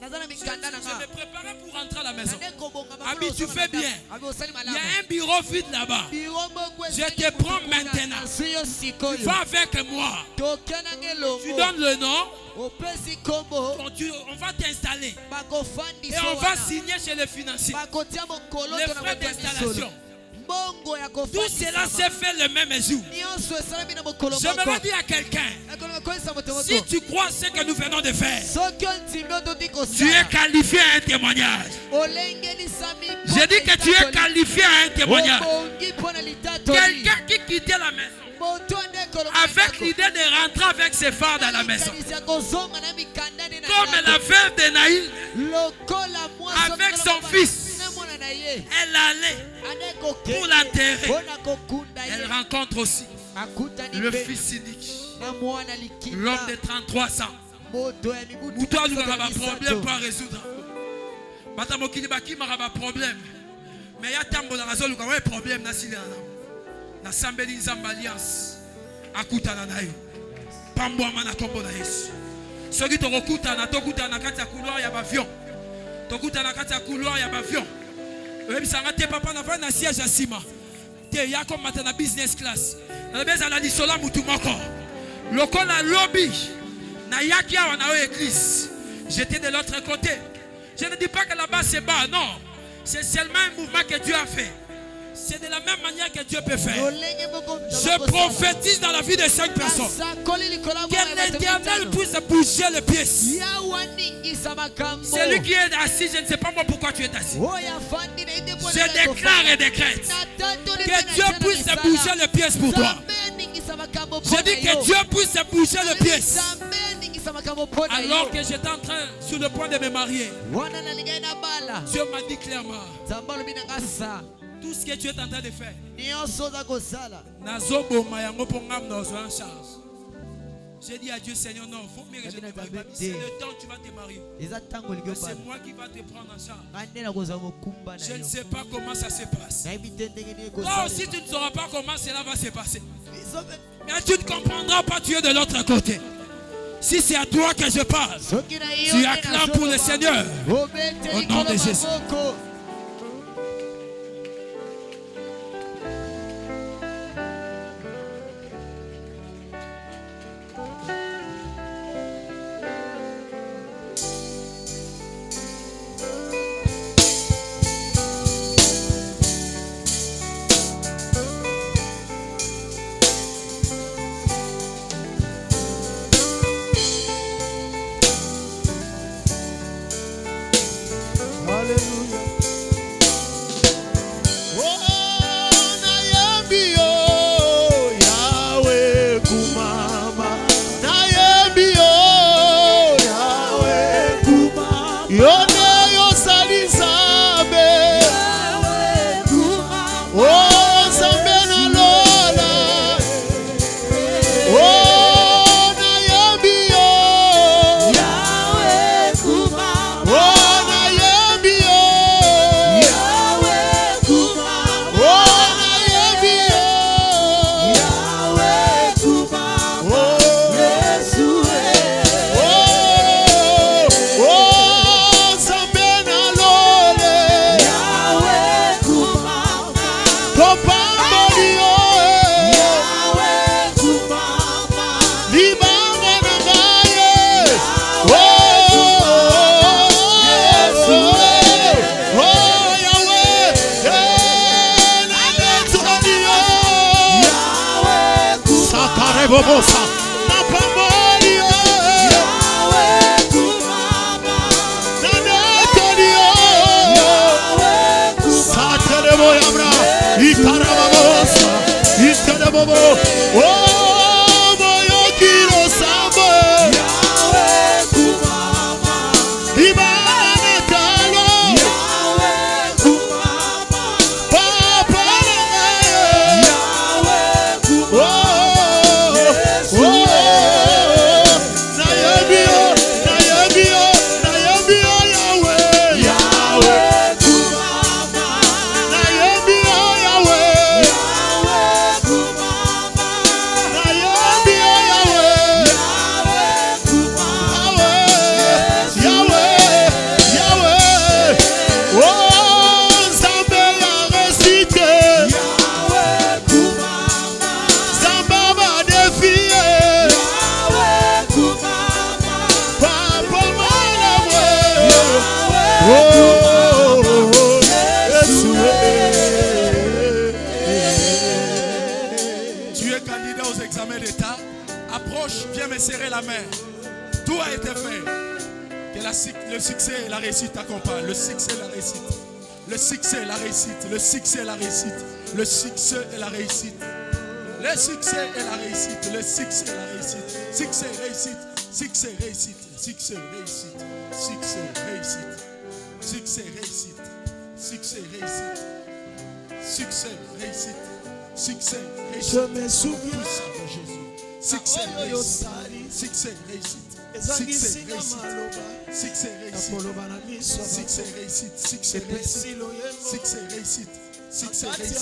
Speaker 7: Je me préparais pour rentrer à la maison. Abi, tu fais bien. Il y a un bureau vide là-bas. Je te prends maintenant. Tu vas avec moi. Tu donnes le nom. On va t'installer. Et on va signer chez le financier les frais d'installation. Tout cela s'est fait le même jour. J'aimerais dire à quelqu'un, si tu crois ce que nous venons de faire, tu es qualifié à un témoignage. J'ai dit que tu es qualifié à un témoignage. Quelqu'un qui quittait la maison avec l'idée de rentrer avec ses fards dans la maison, comme la veuve de Naïl avec son fils. Elle allait pour l'enterrer. Elle rencontre aussi le fils unique, l'homme de 33 ans. Moutoua nous avons un problème pour résoudre. Maintenant, il y a un problème. Mais il y a un problème. Na sambeli nzamba alliance akutana nayo pambwama na kombo na Yesu soki tokutana na kati ya couloir ya bavion tokutana na kati ya couloir ya bavion oyebisanga te papa na va na siège ya sima te ya komata na business class na beza na lisola mutu moko lokola lobby na yaki awa na église j'étais de l'autre côté. Je ne dis pas que là-bas c'est bas, non, c'est seulement un mouvement que Dieu a fait. C'est de la même manière que Dieu peut faire. Je prophétise dans la vie de 5 personnes que l'Éternel puisse bouger les pièces. C'est lui qui est assis, je ne sais pas moi pourquoi tu es assis. Je déclare et décrète que Dieu puisse bouger les pièces pour toi. Je dis que Dieu puisse bouger les pièces. Alors que j'étais en train, sur le point de me marier, Dieu m'a dit clairement tout ce que tu es en train de faire. J'ai dit à Dieu, Seigneur, non, il faut mieux que je te marie. C'est le temps que tu vas te marier. C'est moi qui va te prendre en charge. Je ne sais pas comment ça se passe. Toi aussi, tu ne sauras pas comment cela va se passer. Mais tu ne comprendras pas, tu es de l'autre côté. Si c'est à toi que je parle, tu acclames pour le Seigneur. Au nom de Jésus.
Speaker 3: Le succès et la réussite t'accompagnent. Le succès et la réussite. Le succès et la réussite. Le succès et la réussite. Le succès et la réussite. Le succès et la réussite. Le succès et la réussite. Succès, réussite. Succès, réussite. Succès, réussite. Succès, réussite. Succès, réussite. Succès, réussite. Succès, réussite. Succès, réussite.
Speaker 4: Je me souviens
Speaker 3: Puissant de Jésus. Succès, réussite. Succès, réussite. Succès, réussite. Succès, réussite. Succès, réussite. Succès, réussite. Succès, réussite.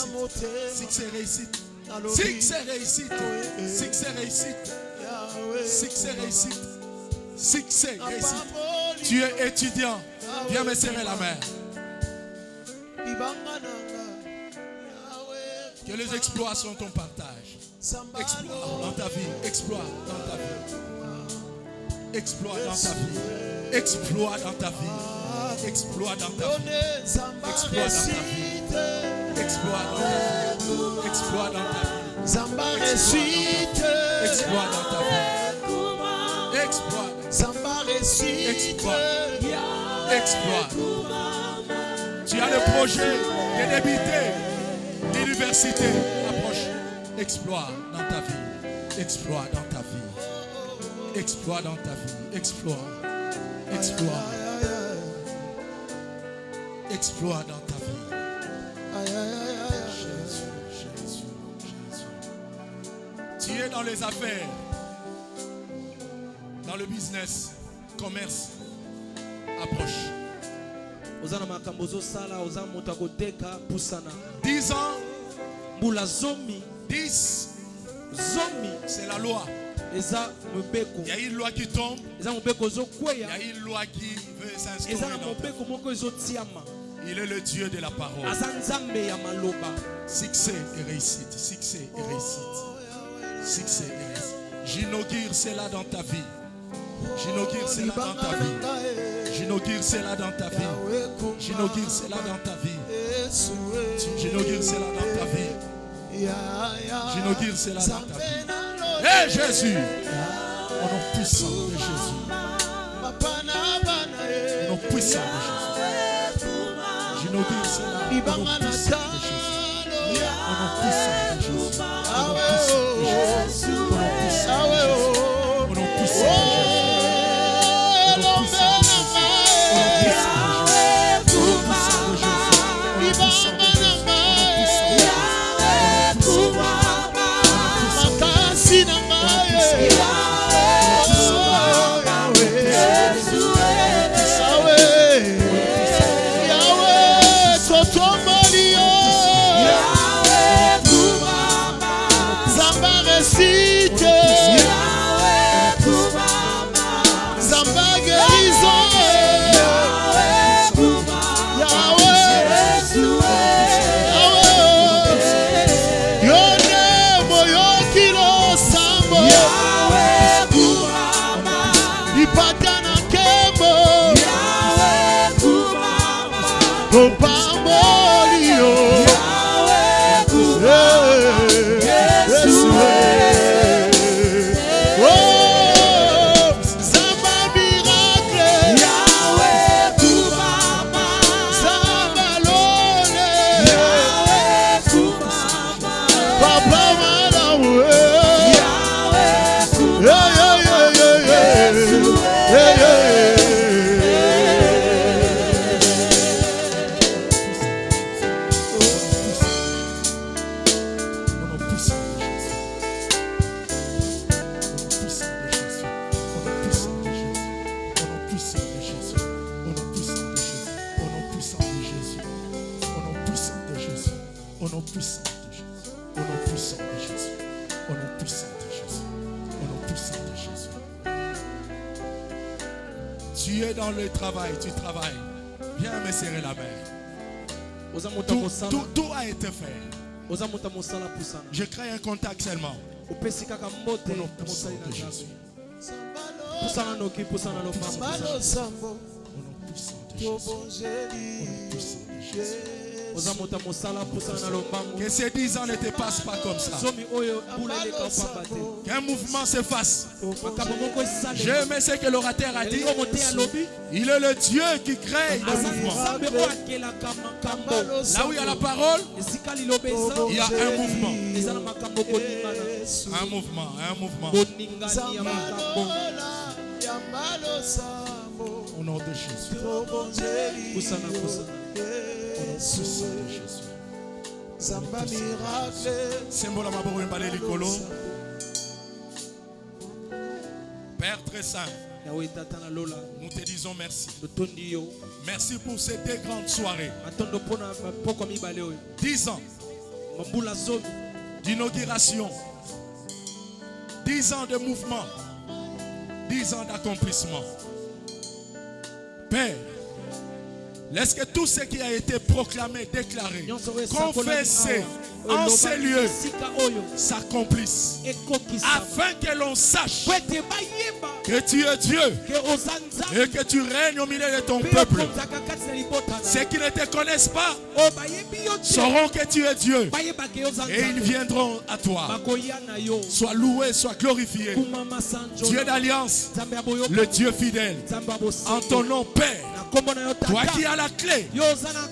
Speaker 3: Succès, réussite. Succès, réussite. Succès, réussite. Succès, réussite. Succès, réussite. Succès, réussite. Tu es étudiant. Viens me serrer la main. Que les exploits sont ton partage. Exploit dans ta vie. Exploit dans ta vie. Exploit dans ta vie. Exploit dans ta vie. Exploit dans ta vie. Exploit dans ta vie. Exploit dans ta vie. Exploit dans ta vie.
Speaker 4: Zamba réussite.
Speaker 3: Exploit dans ta vie. Exploit.
Speaker 4: Zamba réussite.
Speaker 3: Exploit. Exploit. Tu as le projet de débuter l'université. Approche. Exploit dans ta vie. Exploit dans ta vie. Exploit dans ta vie. Exploit. Exploit. Exploit dans ta vie. Jésus, Jésus, Jésus. Tu es dans les affaires, dans le business, commerce. Approche. 10 ans. 10. C'est la loi. Il y a une loi qui tombe. Il y a une loi qui veut s'instaurer. Il est le Dieu de la parole. Succès et réussite. Succès et réussite. Succès et réussite. J'inaugure cela dans ta vie. J'inaugure cela dans ta vie. J'inaugure cela dans ta vie. J'inaugure cela dans ta vie. J'inaugure cela dans ta vie. J'inaugure cela dans ta vie. Hé Jésus, au nom puissant de Jésus. Au nom puissant de Jésus. J'inaugure cela au nom puissant de Jésus. Au nom puissant de Jésus. Au nom puissant de Jésus. Au nom puissant de Jésus. Au nom puissant de Jésus. Tu es dans le travail, tu travailles. Viens me serrer la main. Tout a été fait. Je crée un contact seulement. Au nom puissant de Jésus. Au nom puissant de Jésus. Que ces 10 ans ne te passent pas comme ça. Qu'un mouvement se fasse. Je me sais que l'orateur a dit, il est le Dieu qui crée le mouvement. Là où il y a la parole, il y a un mouvement. Un mouvement, un mouvement. Au nom de Jésus.
Speaker 4: Zamba miracle.
Speaker 3: Symbole à ma boue, Likolo. Père très saint, nous te disons merci. Merci pour ces 2 grandes soirées. 10 ans d'inauguration, 10 ans de mouvement, 10 ans d'accomplissement. Père, laisse que tout ce qui a été proclamé, déclaré, confessé en ces lieux s'accomplisse, afin que l'on sache que tu es Dieu et que tu règnes au milieu de ton peuple. Ceux qui ne te connaissent pas sauront que tu es Dieu et ils viendront à toi. Sois loué, sois glorifié, Dieu d'alliance, le Dieu fidèle. En ton nom, Père, toi qui as la clé,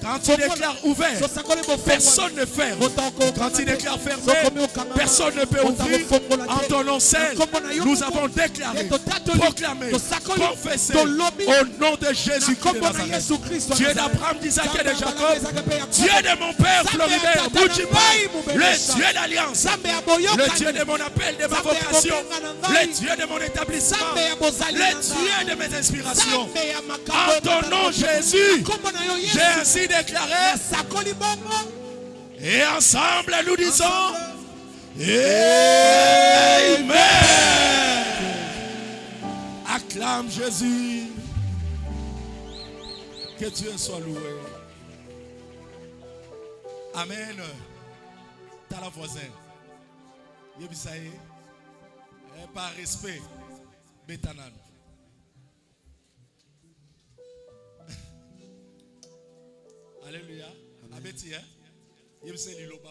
Speaker 3: quand tu déclares ouvert, personne ne ferme. Quand tu déclares fermé, personne ne peut ouvrir. En ton nom seul, nous avons déclaré, proclamé, confessé au nom de Jésus-Christ de Nazareth. Dieu d'Abraham, d'Isaac et de Jacob, Dieu de mon père Floribert Bouchipai, le Dieu d'alliance, le Dieu de mon appel, de ma vocation, le Dieu de mon établissement, le Dieu de mes inspirations. En ton nom Jésus, j'ai ainsi déclaré. Et ensemble nous disons Amen. Acclame Jésus. Que Dieu soit loué. Amen. T'as la voisine. Yebisaye. Par respect. Betanan. Alléluia. Abeti, hein? Yebisaye Liloba.